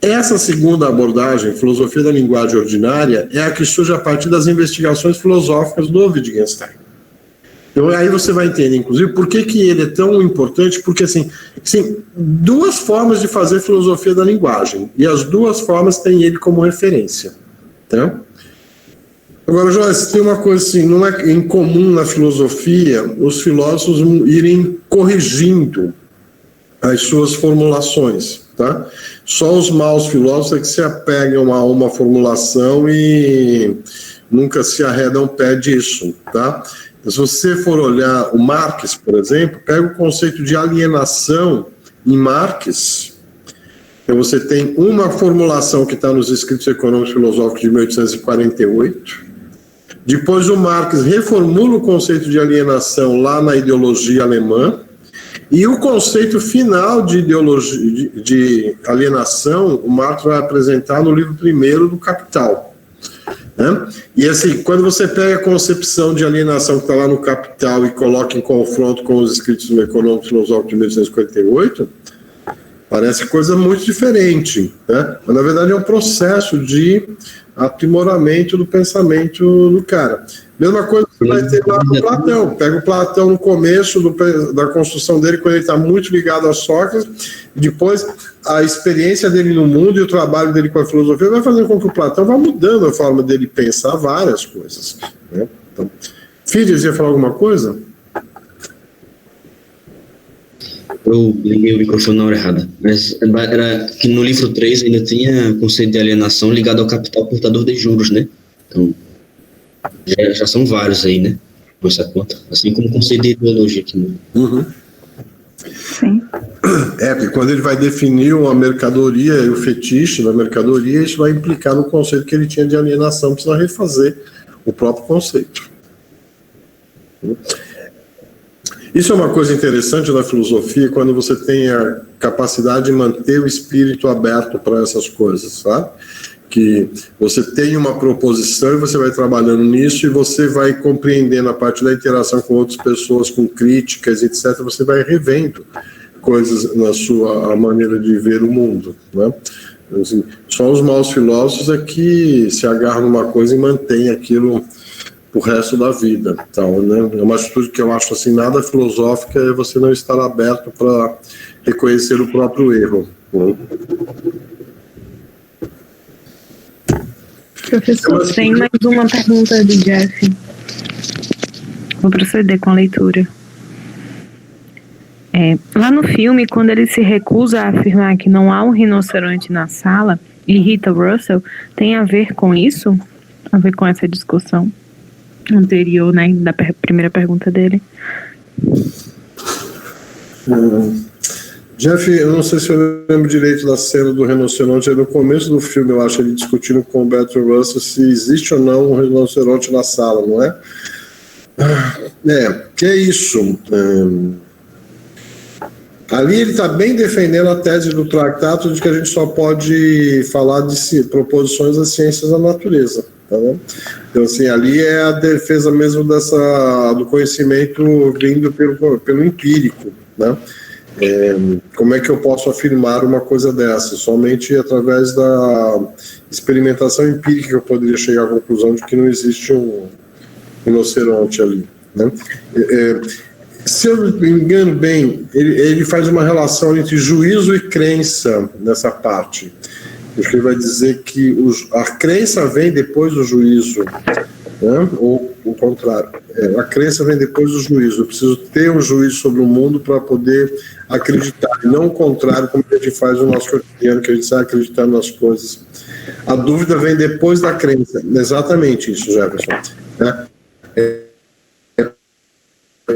Essa segunda abordagem, filosofia da linguagem ordinária, é a que surge a partir das investigações filosóficas do Wittgenstein. Então aí você vai entender, inclusive, por que ele é tão importante, porque assim, duas formas de fazer filosofia da linguagem, e as duas formas têm ele como referência. Tá? Agora, Joyce, tem uma coisa assim, não é incomum na filosofia os filósofos irem corrigindo as suas formulações, tá? Só os maus filósofos é que se apegam a uma formulação e nunca se arredam o pé disso, tá? Se você for olhar o Marx, por exemplo, pega o conceito de alienação em Marx. Então você tem uma formulação que está nos Escritos Econômicos Filosóficos de 1848. Depois o Marx reformula o conceito de alienação lá na ideologia alemã. E o conceito final de ideologia de alienação, o Marx vai apresentar no livro primeiro do Capital. Né? E assim, quando você pega a concepção de alienação que está lá no Capital e coloca em confronto com os escritos econômicos filosóficos de 1848, parece coisa muito diferente, né? Mas na verdade é um processo de aprimoramento do pensamento do cara. Mesma coisa que você vai ter lá no Platão. Pega o Platão no começo da construção dele, quando ele está muito ligado a Sócrates, e depois a experiência dele no mundo e o trabalho dele com a filosofia vai fazendo com que o Platão vá mudando a forma dele pensar várias coisas. Né? Então, Fides, ia falar alguma coisa? Eu liguei o microfone na hora errada, mas era que no livro 3 ainda tinha conceito de alienação ligado ao capital portador de juros, né? Então, já são vários aí, né? Por essa conta. Assim como o conceito de ideologia aqui. Uhum. Sim. Porque quando ele vai definir a mercadoria e o fetiche da mercadoria, isso vai implicar no conceito que ele tinha de alienação, precisa refazer o próprio conceito. Isso é uma coisa interessante da filosofia, quando você tem a capacidade de manter o espírito aberto para essas coisas, sabe? Que você tem uma proposição e você vai trabalhando nisso e você vai compreendendo a partir da interação com outras pessoas, com críticas, etc., você vai revendo coisas na sua maneira de ver o mundo, né? Assim, só os maus filósofos é que se agarram numa coisa e mantêm aquilo o resto da vida, tal, né? É uma atitude que eu acho assim, nada filosófica é você não estar aberto para reconhecer o próprio erro. Né? Professor, tem mais uma pergunta do Jeff. Vou proceder com a leitura. Lá no filme, quando ele se recusa a afirmar que não há um rinoceronte na sala, e Rita Russell, tem a ver com isso? A ver com essa discussão anterior, né, da primeira pergunta dele? Jeff, eu não sei se eu lembro direito da cena do rinoceronte, no começo do filme, eu acho, ele discutindo com o Bertrand Russell se existe ou não um rinoceronte na sala, não é? Que é isso. Ali ele está bem defendendo a tese do Tractatus de que a gente só pode falar de proposições das ciências da natureza. Tá bom? Então, assim, ali é a defesa mesmo do conhecimento vindo pelo empírico, né? Como é que eu posso afirmar uma coisa dessa? Somente através da experimentação empírica eu poderia chegar à conclusão de que não existe um rinoceronte ali, né? Se eu me engano bem, ele faz uma relação entre juízo e crença nessa parte. Acho que ele vai dizer que a crença vem depois do juízo, né? Ou o contrário. A crença vem depois do juízo. Eu preciso ter um juízo sobre o mundo para poder acreditar, e não o contrário, como a gente faz no nosso cotidiano, que a gente sai acreditando nas coisas. A dúvida vem depois da crença. Exatamente isso, Jefferson. Né?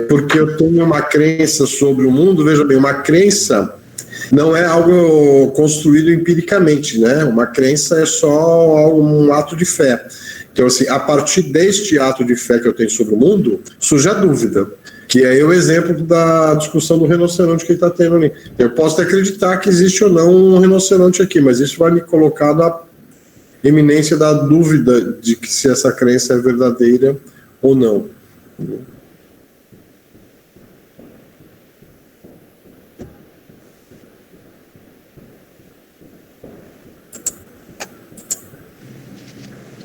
Porque eu tenho uma crença sobre o mundo, veja bem, uma crença não é algo construído empiricamente, né? Uma crença é só um ato de fé. Então, assim, a partir deste ato de fé que eu tenho sobre o mundo, surge a dúvida, que é o exemplo da discussão do rinoceronte que ele está tendo ali. Eu posso acreditar que existe ou não um rinoceronte aqui, mas isso vai me colocar na eminência da dúvida de que se essa crença é verdadeira ou não.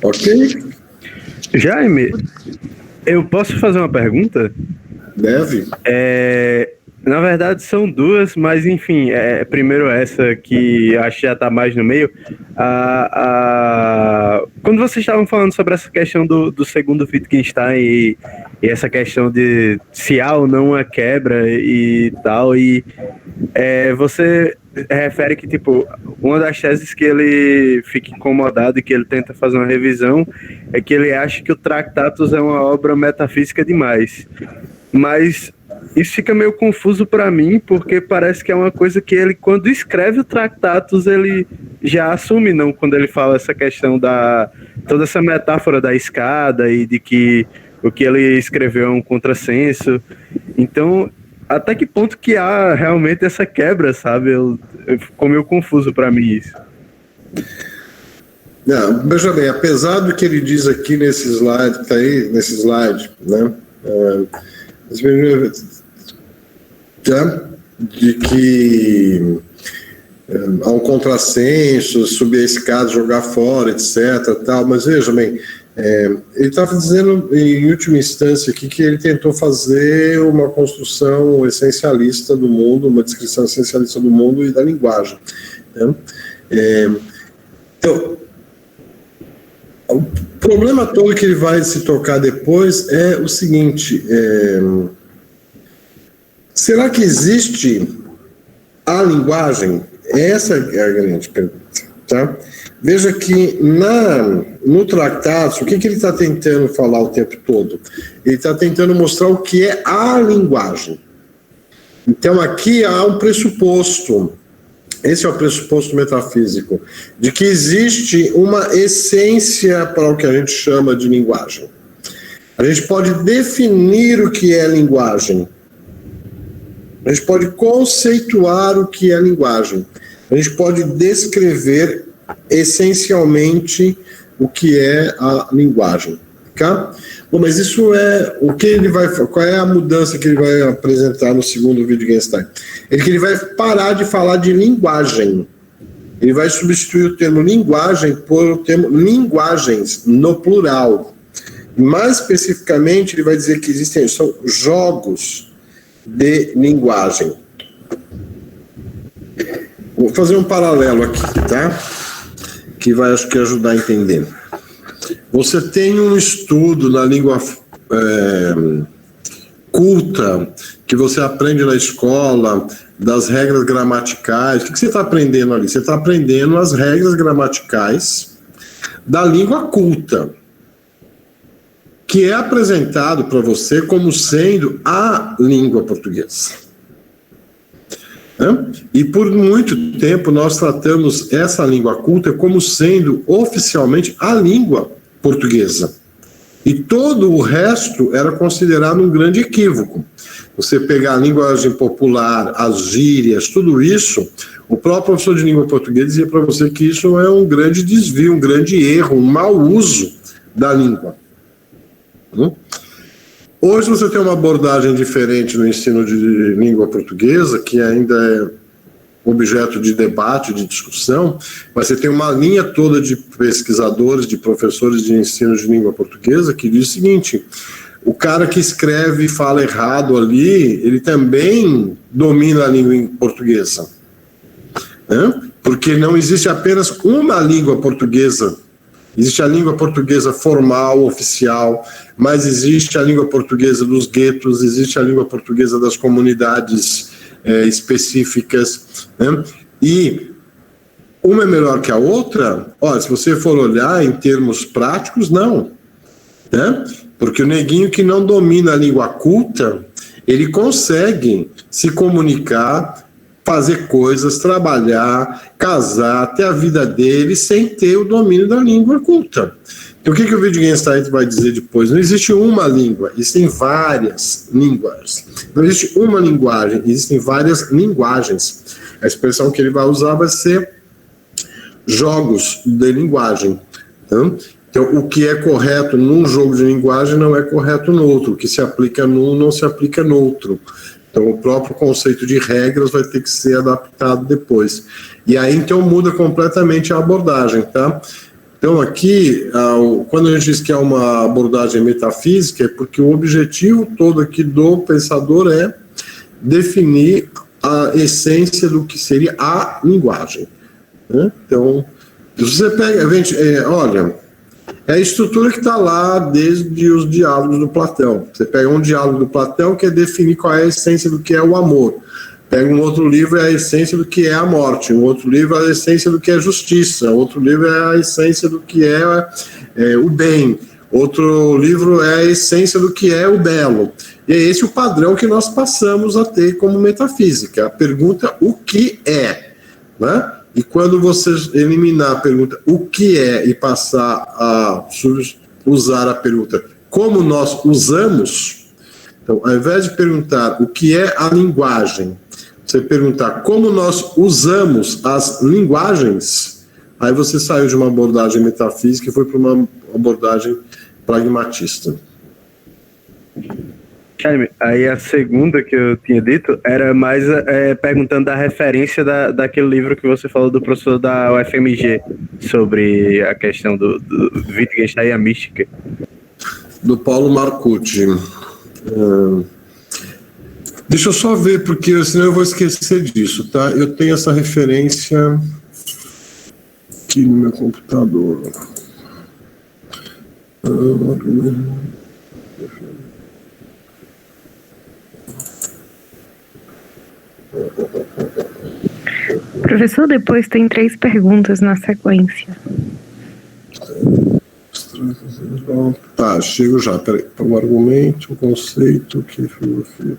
Ok? Jaime, eu posso fazer uma pergunta? Deve. Na verdade são duas, mas enfim, primeiro essa que acho que já está mais no meio. Quando vocês estavam falando sobre essa questão do segundo Wittgenstein e essa questão de se há ou não a quebra e tal, e você refere que, tipo, uma das teses que ele fica incomodado e que ele tenta fazer uma revisão é que ele acha que o Tractatus é uma obra metafísica demais. Mas isso fica meio confuso para mim, porque parece que é uma coisa que ele, quando escreve o Tractatus, ele já assume, não? Quando ele fala essa questão toda essa metáfora da escada e de que o que ele escreveu é um contrassenso. Então, até que ponto que há realmente essa quebra, sabe? Ficou meio confuso para mim isso. Não, veja bem, apesar do que ele diz aqui nesse slide, que tá aí, nesse slide, né? De que há um contrassenso, subir a escada, jogar fora, etc. Tal, mas veja bem, ele estava dizendo, em última instância, aqui, que ele tentou fazer uma construção essencialista do mundo, uma descrição essencialista do mundo e da linguagem. Né? Então, o problema todo que ele vai se tocar depois é o seguinte: será que existe a linguagem? Essa é a grande pergunta. Tá? Veja que no Tractatus, o que ele está tentando falar o tempo todo? Ele está tentando mostrar o que é a linguagem. Então aqui há um pressuposto, esse é o pressuposto metafísico, de que existe uma essência para o que a gente chama de linguagem. A gente pode definir o que é linguagem. A gente pode conceituar o que é linguagem. A gente pode descrever essencialmente o que é a linguagem. Tá? Bom, mas isso é o que ele vai. Qual é a mudança que ele vai apresentar no segundo Wittgenstein? Ele vai parar de falar de linguagem. Ele vai substituir o termo linguagem por o termo linguagens, no plural. Mais especificamente, ele vai dizer que são jogos de linguagem. Vou fazer um paralelo aqui, tá? Que vai, acho que, ajudar a entender. Você tem um estudo na língua culta, que você aprende na escola, das regras gramaticais. O que você está aprendendo ali? Você está aprendendo as regras gramaticais da língua culta, que é apresentado para você como sendo a língua portuguesa. né? E por muito tempo nós tratamos essa língua culta como sendo oficialmente a língua portuguesa. E todo o resto era considerado um grande equívoco. Você pegar a linguagem popular, as gírias, tudo isso, o próprio professor de língua portuguesa dizia para você que isso é um grande desvio, um grande erro, um mau uso da língua. Hoje você tem uma abordagem diferente no ensino de língua portuguesa, que ainda é objeto de debate, de discussão, mas você tem uma linha toda de pesquisadores, de professores de ensino de língua portuguesa que diz o seguinte: o cara que escreve e fala errado ali, ele também domina a língua portuguesa, né? Porque não existe apenas uma língua portuguesa. Existe a língua portuguesa formal, oficial, mas existe a língua portuguesa dos guetos, existe a língua portuguesa das comunidades específicas, né? E uma é melhor que a outra? Olha, se você for olhar em termos práticos, não, né? Porque o neguinho que não domina a língua culta, ele consegue se comunicar, fazer coisas, trabalhar, casar, ter a vida dele sem ter o domínio da língua culta. Então, o que o Wittgenstein vai dizer depois? Não existe uma língua, existem várias línguas. Não existe uma linguagem, existem várias linguagens. A expressão que ele vai usar vai ser jogos de linguagem. Então, o que é correto num jogo de linguagem não é correto no outro. O que se aplica num não se aplica no outro. Então, o próprio conceito de regras vai ter que ser adaptado depois. E aí, então, muda completamente a abordagem, tá? Então, aqui, quando a gente diz que é uma abordagem metafísica, é porque o objetivo todo aqui do pensador é definir a essência do que seria a linguagem, né? Então, se você pega, olha, é a estrutura que está lá desde os diálogos do Platão. Você pega um diálogo do Platão que é definir qual é a essência do que é o amor. Pega um outro livro, é a essência do que é a morte. Um outro livro é a essência do que é justiça. Outro livro é a essência do que é o bem. Outro livro é a essência do que é o belo. E é esse o padrão que nós passamos a ter como metafísica. A pergunta, o que é? Né? E quando você eliminar a pergunta, o que é, e passar a usar a pergunta, como nós usamos, então, ao invés de perguntar o que é a linguagem, você perguntar como nós usamos as linguagens, aí você saiu de uma abordagem metafísica e foi para uma abordagem pragmatista. Jaime, aí a segunda que eu tinha dito era mais perguntando da referência daquele livro que você falou do professor da UFMG sobre a questão do Wittgenstein e a mística. Do Paulo Marcucci. Deixa eu só ver, porque senão eu vou esquecer disso, tá? Eu tenho essa referência aqui no meu computador. Professor, depois tem 3 perguntas na sequência. Tá, chego já. Peraí. O argumento, o conceito, que é filosofia.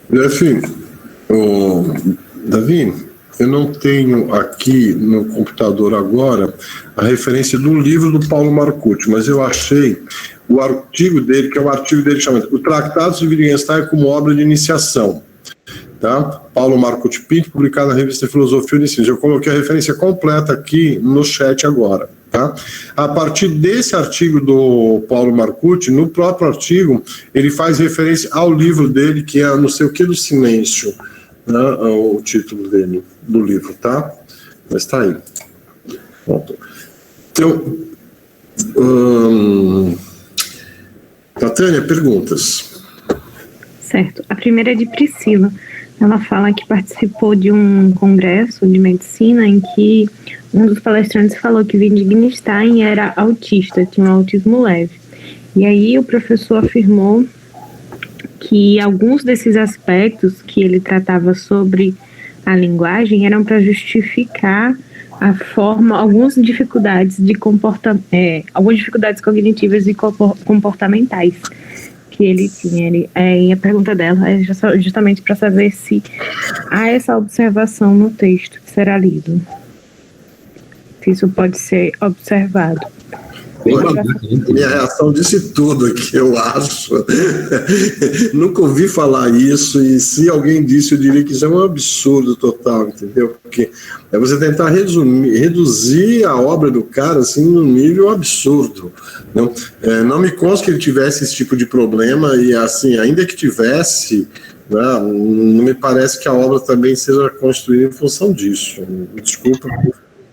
Enfim, Davi, eu não tenho aqui no computador agora a referência do livro do Paulo Marcucci, mas eu achei o artigo dele, que é o artigo dele chamado O Tratado de Wittgenstein como Obra de Iniciação. Tá? Paulo Marcucci Pinto, publicado na revista Filosofia e Ensino. Eu coloquei a referência completa aqui no chat agora. Tá? A partir desse artigo do Paulo Marcucci, no próprio artigo, ele faz referência ao livro dele, que é Não sei o que do Silêncio, né? O título dele, do livro, tá? Mas tá aí. Pronto. Então, Tânia, perguntas? Certo. A primeira é de Priscila. Ela fala que participou de um congresso de medicina em que um dos palestrantes falou que Wittgenstein era autista, tinha um autismo leve. E aí o professor afirmou que alguns desses aspectos que ele tratava sobre a linguagem eram para justificar a forma, algumas dificuldades algumas dificuldades cognitivas e comportamentais que ele tinha. E a pergunta dela é justamente para saber se há essa observação no texto que será lido. Se isso pode ser observado. Minha reação disse tudo aqui, eu acho. Nunca ouvi falar isso, e se alguém disse, eu diria que isso é um absurdo total, entendeu? Porque é você tentar reduzir a obra do cara assim num nível absurdo. Não me consta que ele tivesse esse tipo de problema, e assim, ainda que tivesse, não me parece que a obra também seja construída em função disso. Desculpa.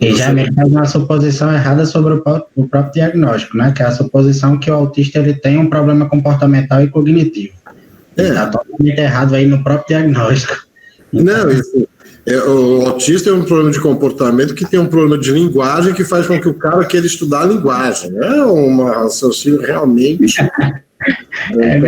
E já me faz uma suposição errada sobre o próprio diagnóstico, né? Que é a suposição que o autista ele tem um problema comportamental e cognitivo. Está totalmente errado aí no próprio diagnóstico. Não, isso, o autista é um problema de comportamento que tem um problema de linguagem que faz com que o cara queira estudar a linguagem. É um raciocínio realmente... é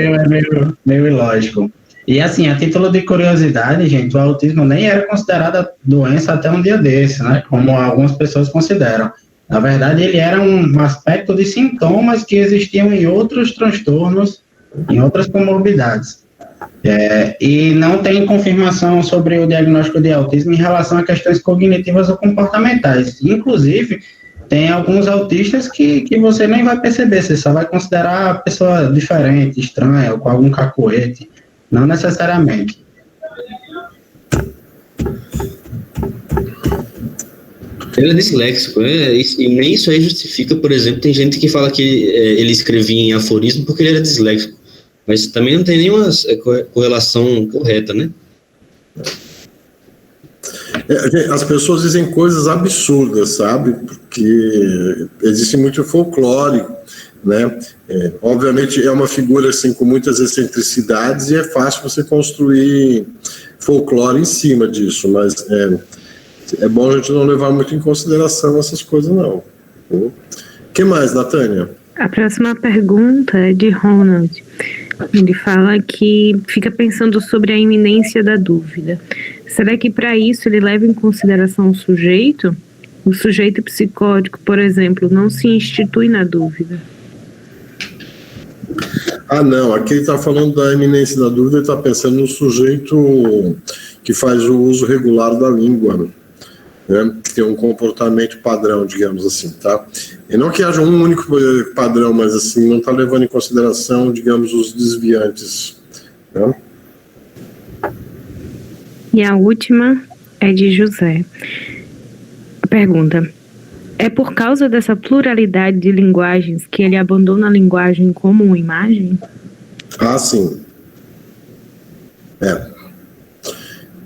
meio ilógico. E assim, a título de curiosidade, gente, o autismo nem era considerado doença até um dia desse, né? Como algumas pessoas consideram. Na verdade, ele era um aspecto de sintomas que existiam em outros transtornos, em outras comorbidades. E não tem confirmação sobre o diagnóstico de autismo em relação a questões cognitivas ou comportamentais. Inclusive, tem alguns autistas que você nem vai perceber, você só vai considerar a pessoa diferente, estranha, ou com algum cacoete. Não necessariamente. Ele é disléxico, e nem isso aí justifica, por exemplo, tem gente que fala que ele escrevia em aforismo porque ele era disléxico, mas também não tem nenhuma correlação correta, né? As pessoas dizem coisas absurdas, sabe? Porque existe muito folclore, né? Obviamente é uma figura assim com muitas excentricidades e é fácil você construir folclore em cima disso, mas é bom a gente não levar muito em consideração essas coisas, não. O que mais, Natânia? A próxima pergunta é de Ronald. Ele fala que fica pensando sobre a iminência da dúvida. Será que para isso ele leva em consideração o sujeito? O sujeito psicótico, por exemplo, não se institui na dúvida. Não, aqui ele está falando da iminência da dúvida, ele está pensando no sujeito que faz o uso regular da língua, né, que tem um comportamento padrão, digamos assim, tá? E não que haja um único padrão, mas assim, não está levando em consideração, digamos, os desviantes, né? E a última é de José. A pergunta: é por causa dessa pluralidade de linguagens que ele abandona a linguagem como uma imagem? Sim.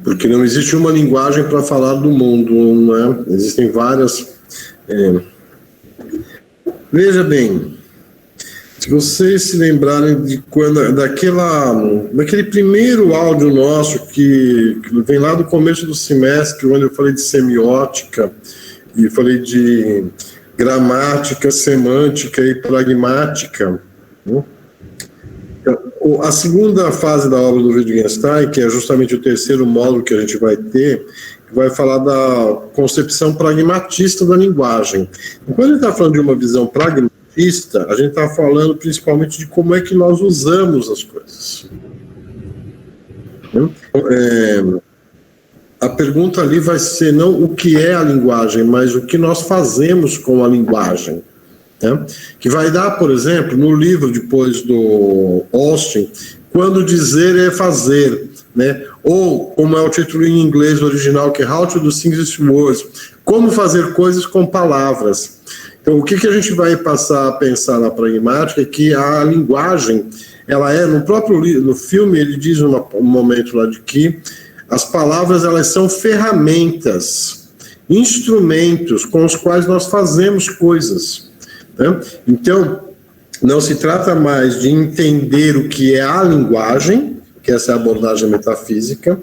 Porque não existe uma linguagem para falar do mundo, né? Existem várias. Veja bem, se vocês se lembrarem de quando, daquele primeiro áudio nosso que vem lá do começo do semestre, onde eu falei de semiótica e falei de gramática, semântica e pragmática, né? A segunda fase da obra do Wittgenstein, que é justamente o terceiro módulo que a gente vai ter, vai falar da concepção pragmatista da linguagem. E quando ele está falando de uma visão pragmatista, a gente está falando principalmente de como é que nós usamos as coisas. A pergunta ali vai ser não o que é a linguagem, mas o que nós fazemos com a linguagem. Né? Que vai dar, por exemplo, no livro depois do Austin, quando dizer é fazer, né? Ou, como é o título em inglês original, que é How to do Things with Words, como fazer coisas com palavras. Então, o que a gente vai passar a pensar na pragmática é que a linguagem, ela no filme ele diz um momento lá de que as palavras, elas são ferramentas, instrumentos com os quais nós fazemos coisas. Então, não se trata mais de entender o que é a linguagem, que essa é a abordagem metafísica,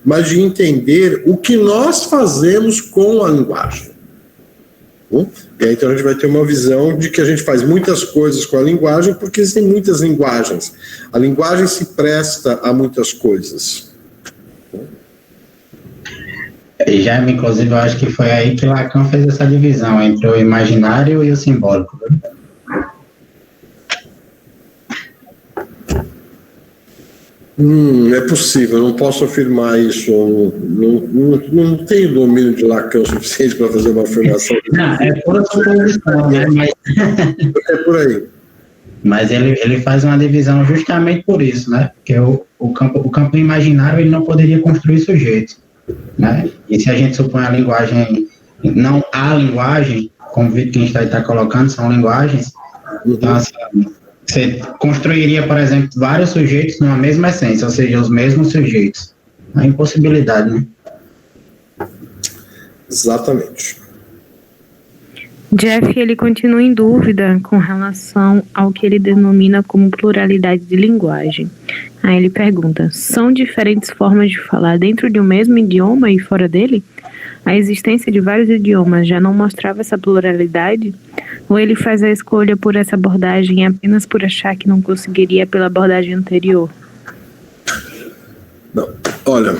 mas de entender o que nós fazemos com a linguagem. E aí, então a gente vai ter uma visão de que a gente faz muitas coisas com a linguagem, porque existem muitas linguagens. A linguagem se presta a muitas coisas. E já, inclusive, eu acho que foi aí que Lacan fez essa divisão entre o imaginário e o simbólico. É possível, eu não posso afirmar isso. Não tenho domínio de Lacan suficiente para fazer uma afirmação. Não, é pura suposição, né? Mas... é por aí. Mas ele faz uma divisão justamente por isso, né? Porque o campo imaginário ele não poderia construir sujeitos, né? E se a gente supõe a linguagem, não a linguagem, como o Wittgenstein está colocando, são linguagens, então assim, você construiria, por exemplo, vários sujeitos numa mesma essência, ou seja, os mesmos sujeitos. É uma impossibilidade, né? Exatamente. Jeff, ele continua em dúvida com relação ao que ele denomina como pluralidade de linguagem. Aí ele pergunta, são diferentes formas de falar dentro de um mesmo idioma e fora dele? A existência de vários idiomas já não mostrava essa pluralidade? Ou ele faz a escolha por essa abordagem apenas por achar que não conseguiria pela abordagem anterior? Não, olha...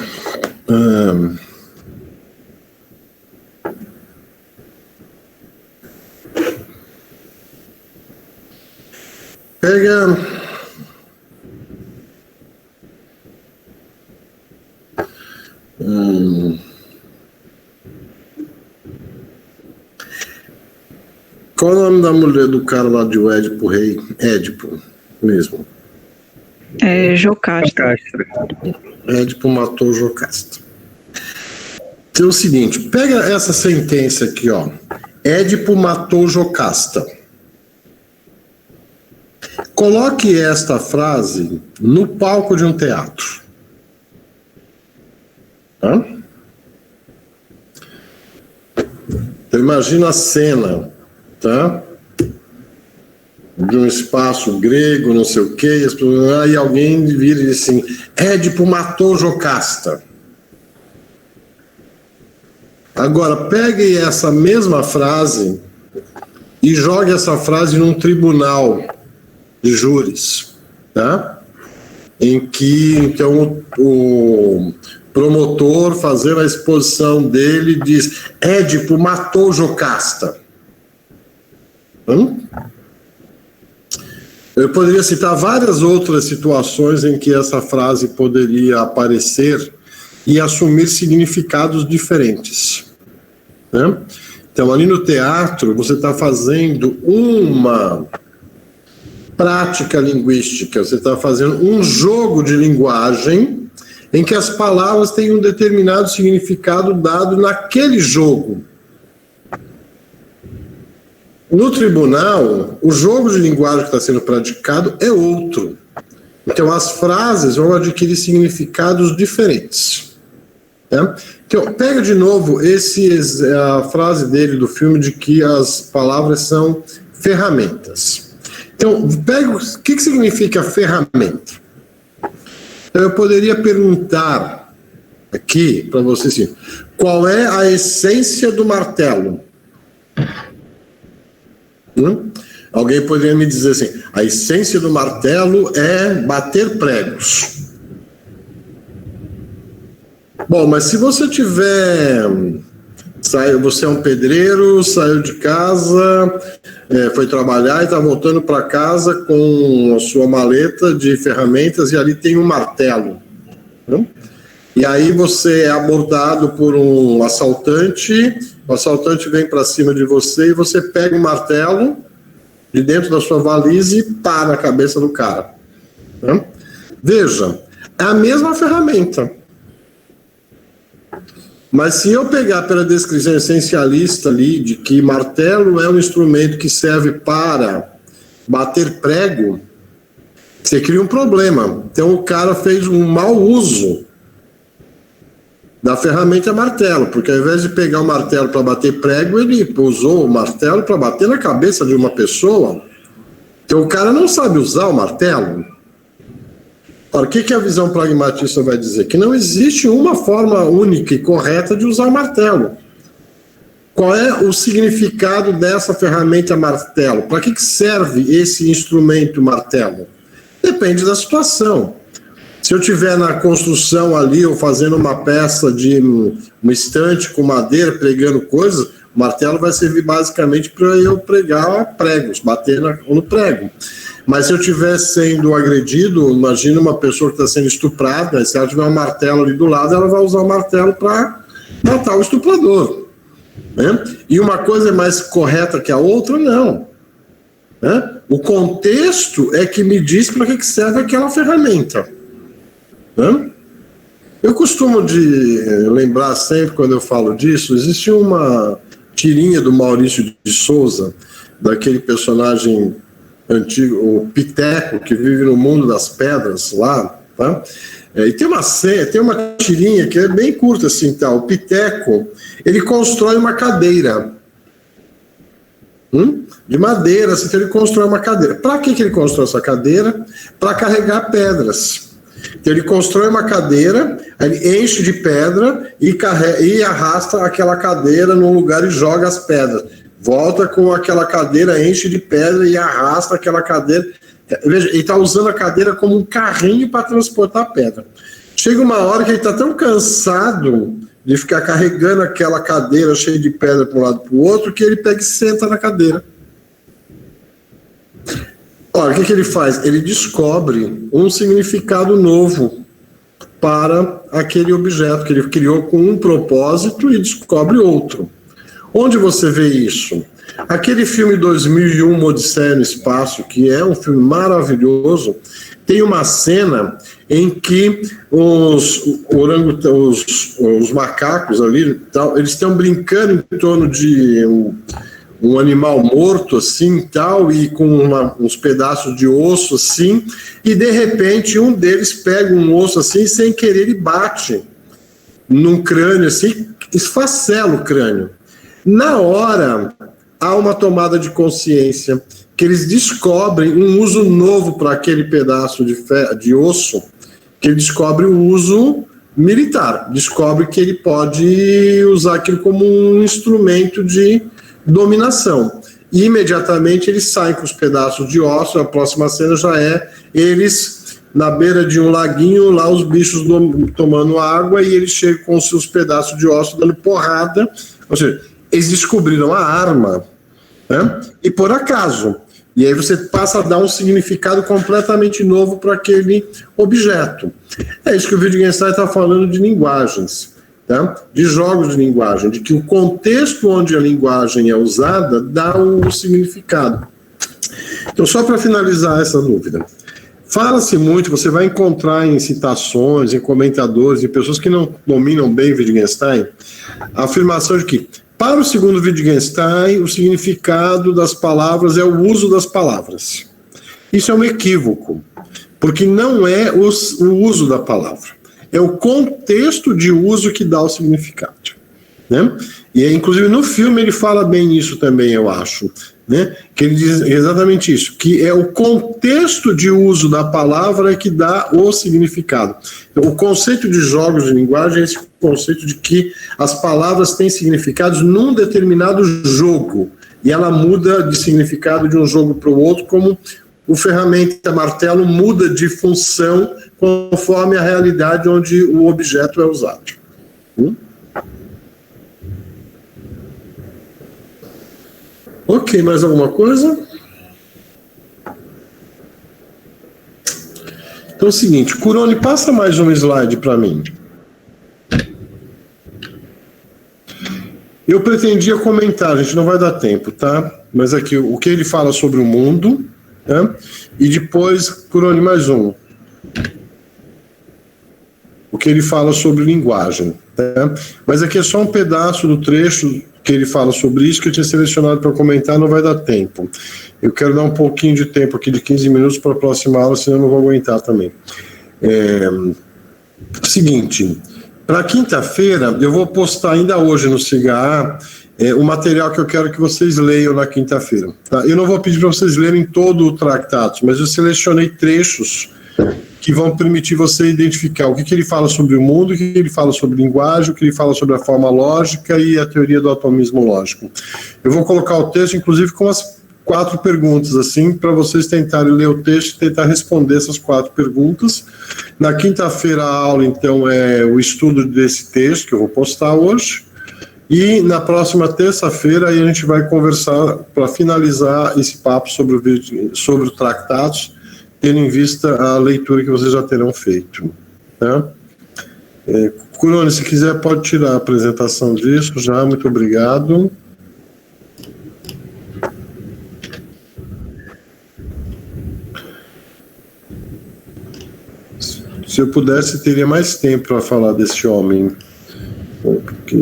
Pega... Qual é o nome da mulher do cara lá de o Édipo Rei? Édipo mesmo. Jocasta. Édipo matou Jocasta. Então é o seguinte, pega essa sentença aqui, ó. Édipo matou Jocasta. Coloque esta frase no palco de um teatro. Tá? Então, imagina a cena, tá? De um espaço grego, não sei o quê, e alguém vira e diz assim: Édipo matou Jocasta. Agora, pegue essa mesma frase e jogue essa frase num tribunal de júris, tá? Em que, então, o promotor, fazendo a exposição dele, diz: Édipo matou Jocasta. Eu poderia citar várias outras situações em que essa frase poderia aparecer e assumir significados diferentes, né? Então, ali no teatro, você está fazendo uma prática linguística, você está fazendo um jogo de linguagem em que as palavras têm um determinado significado dado naquele jogo. No tribunal, o jogo de linguagem que está sendo praticado é outro. Então, as frases vão adquirir significados diferentes. Né? Então, pega de novo a frase dele do filme de que as palavras são ferramentas. Então, pega o que significa ferramenta. Então, eu poderia perguntar aqui para você assim, qual é a essência do martelo? Alguém poderia me dizer assim, a essência do martelo é bater pregos. Bom, mas se você você é um pedreiro, saiu de casa, foi trabalhar e está voltando para casa com a sua maleta de ferramentas e ali tem um martelo. Né? E aí você é abordado por um assaltante, o assaltante vem para cima de você e você pega o martelo de dentro da sua valise e pá na cabeça do cara. Né? Veja, é a mesma ferramenta. Mas se eu pegar pela descrição essencialista ali, de que martelo é um instrumento que serve para bater prego, você cria um problema. Então o cara fez um mau uso da ferramenta martelo, porque ao invés de pegar o martelo para bater prego, ele usou o martelo para bater na cabeça de uma pessoa. Então o cara não sabe usar o martelo. Ora, o que a visão pragmatista vai dizer? Que não existe uma forma única e correta de usar o martelo. Qual é o significado dessa ferramenta martelo? Para que serve esse instrumento martelo? Depende da situação. Se eu estiver na construção ali, ou fazendo uma peça de uma estante com madeira, pregando coisas, o martelo vai servir basicamente para eu pregar pregos, bater no prego. Mas se eu estiver sendo agredido, imagina uma pessoa que está sendo estuprada, se ela tiver um martelo ali do lado, ela vai usar o martelo para matar o estuprador. Né? E uma coisa é mais correta que a outra? Não. Né? O contexto é que me diz para que serve aquela ferramenta. Né? Eu costumo de lembrar sempre, quando eu falo disso, existe uma tirinha do Maurício de Souza, daquele personagem antigo, o Piteco, que vive no mundo das pedras lá, tá? E tem uma tirinha que é bem curta assim, tá? O Piteco, ele constrói uma cadeira de madeira, assim, então ele constrói uma cadeira. Para que ele constrói essa cadeira? Para carregar pedras. Então ele constrói uma cadeira, ele enche de pedra e arrasta aquela cadeira num lugar e joga as pedras. Volta com aquela cadeira, enche de pedra e arrasta aquela cadeira. Veja, ele está usando a cadeira como um carrinho para transportar pedra. Chega uma hora que ele está tão cansado de ficar carregando aquela cadeira cheia de pedra para um lado e para o outro, que ele pega e senta na cadeira. Olha, o que ele faz? Ele descobre um significado novo para aquele objeto que ele criou com um propósito e descobre outro. Onde você vê isso? Aquele filme 2001, Uma Odisseia no Espaço, que é um filme maravilhoso, tem uma cena em que os macacos ali, eles estão brincando em torno de um animal morto, assim, tal, e com uns pedaços de osso, assim, e de repente um deles pega um osso, assim, e sem querer ele bate num crânio, assim, esfacela o crânio. Na hora, há uma tomada de consciência, que eles descobrem um uso novo para aquele pedaço de osso, que ele descobre o uso militar, descobre que ele pode usar aquilo como um instrumento de dominação. E imediatamente eles saem com os pedaços de osso. A próxima cena já é eles na beira de um laguinho, lá os bichos tomando água, e eles chegam com os seus pedaços de osso dando porrada. Ou seja, eles descobriram a arma, né? E por acaso. E aí você passa a dar um significado completamente novo para aquele objeto. É isso que o Wittgenstein está falando de linguagens. Tá? De jogos de linguagem, de que o contexto onde a linguagem é usada dá o significado. Então, só para finalizar essa dúvida, fala-se muito, você vai encontrar em citações, em comentadores, em pessoas que não dominam bem Wittgenstein, a afirmação de que, para o segundo Wittgenstein, o significado das palavras é o uso das palavras. Isso é um equívoco, porque não é o uso da palavra. É o contexto de uso que dá o significado. Né? E inclusive no filme ele fala bem isso também, eu acho. Né? Que ele diz exatamente isso, que é o contexto de uso da palavra que dá o significado. Então, o conceito de jogos de linguagem é esse conceito de que as palavras têm significados num determinado jogo, e ela muda de significado de um jogo para o outro, como o ferramenta martelo muda de função conforme a realidade onde o objeto é usado. Ok, mais alguma coisa? Então é o seguinte, Curoni, passa mais um slide para mim. Eu pretendia comentar, a gente não vai dar tempo, tá? Mas aqui, o que ele fala sobre o mundo, né? E depois, Curoni, mais um. O que ele fala sobre linguagem. Tá? Mas aqui é só um pedaço do trecho que ele fala sobre isso, que eu tinha selecionado para comentar, não vai dar tempo. Eu quero dar um pouquinho de tempo aqui, de 15 minutos, para a próxima aula, senão eu não vou aguentar também. Seguinte, para quinta-feira, eu vou postar ainda hoje no CIGA o material que eu quero que vocês leiam na quinta-feira. Tá? Eu não vou pedir para vocês lerem todo o tratado, mas eu selecionei trechos que vão permitir você identificar o que ele fala sobre o mundo, o que ele fala sobre linguagem, o que ele fala sobre a forma lógica e a teoria do atomismo lógico. Eu vou colocar o texto, inclusive, com as 4 perguntas, assim, para vocês tentarem ler o texto e tentar responder essas 4 perguntas. Na quinta-feira a aula, então, é o estudo desse texto, que eu vou postar hoje. E na próxima terça-feira aí a gente vai conversar para finalizar esse papo sobre o tratados, tendo em vista a leitura que vocês já terão feito. Né? Curone, se quiser pode tirar a apresentação disso já, muito obrigado. Se eu pudesse, teria mais tempo para falar desse homem.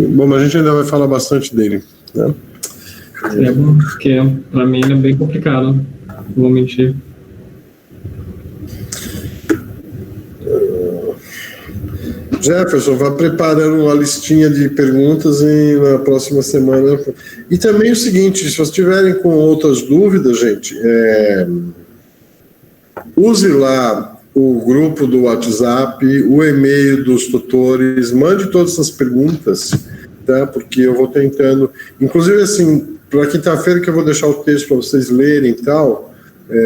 Bom, mas a gente ainda vai falar bastante dele. Né? É bom, porque para mim ele é bem complicado, não vou mentir. Jefferson, vá preparando uma listinha de perguntas na próxima semana. E também o seguinte, se vocês tiverem com outras dúvidas, gente, use lá o grupo do WhatsApp, o e-mail dos tutores, mande todas essas perguntas, tá? Porque eu vou tentando, inclusive assim, para quinta-feira que eu vou deixar o texto para vocês lerem e tal,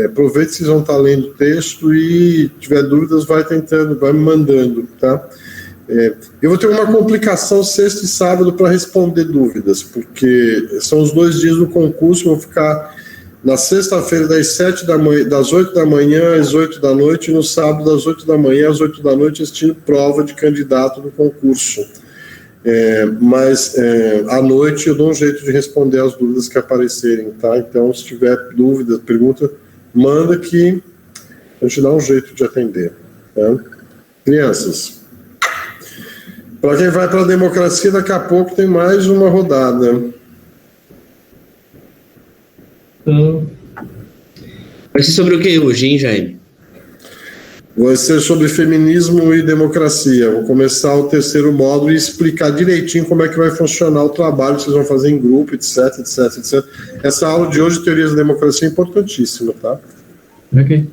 aproveite que vocês vão estar lendo o texto e tiver dúvidas, vai me mandando, tá? Eu vou ter uma complicação sexta e sábado para responder dúvidas, porque são os 2 dias do concurso, eu vou ficar na sexta-feira das 8 da manhã às 8 da noite, e no sábado das 8 da manhã às 8 da noite, assistindo prova de candidato do concurso. Mas à noite eu dou um jeito de responder as dúvidas que aparecerem, tá? Então, se tiver dúvida, pergunta, manda que a gente dá um jeito de atender. Tá? Crianças, para quem vai para a democracia, daqui a pouco tem mais uma rodada. Vai ser sobre o que hoje, hein, Jaime? Vai ser sobre feminismo e democracia. Vou começar o 3º módulo e explicar direitinho como é que vai funcionar o trabalho que vocês vão fazer em grupo, etc, etc, etc. Essa aula de hoje, Teorias da Democracia, é importantíssima, tá? Ok.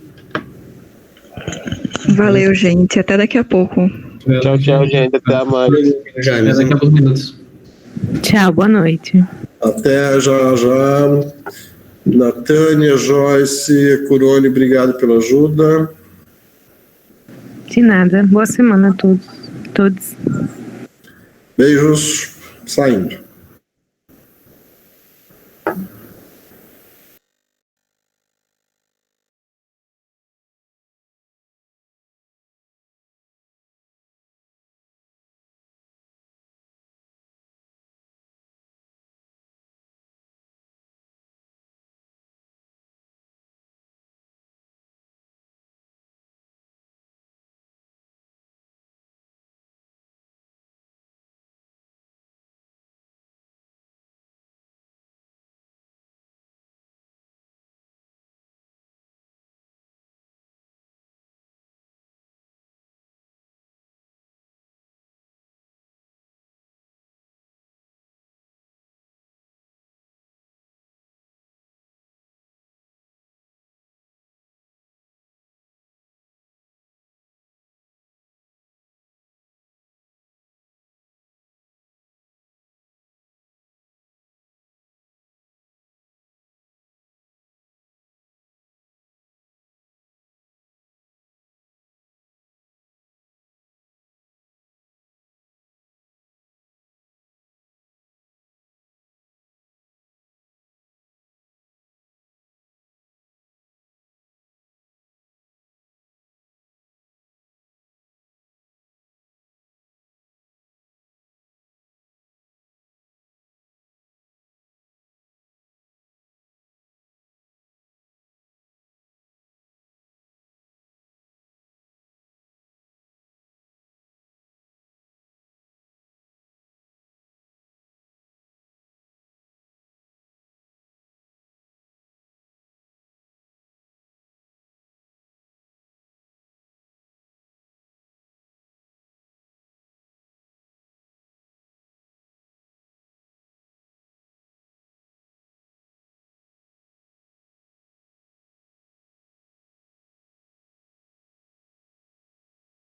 Valeu, gente. Até daqui a pouco. Tchau, tchau, gente. Até amanhã. Jaime. Daqui a alguns minutos. Tchau, boa noite. Até já, já. Natânia, Joyce, Curone, obrigado pela ajuda. De nada. Boa semana a todos. Beijos. Saindo.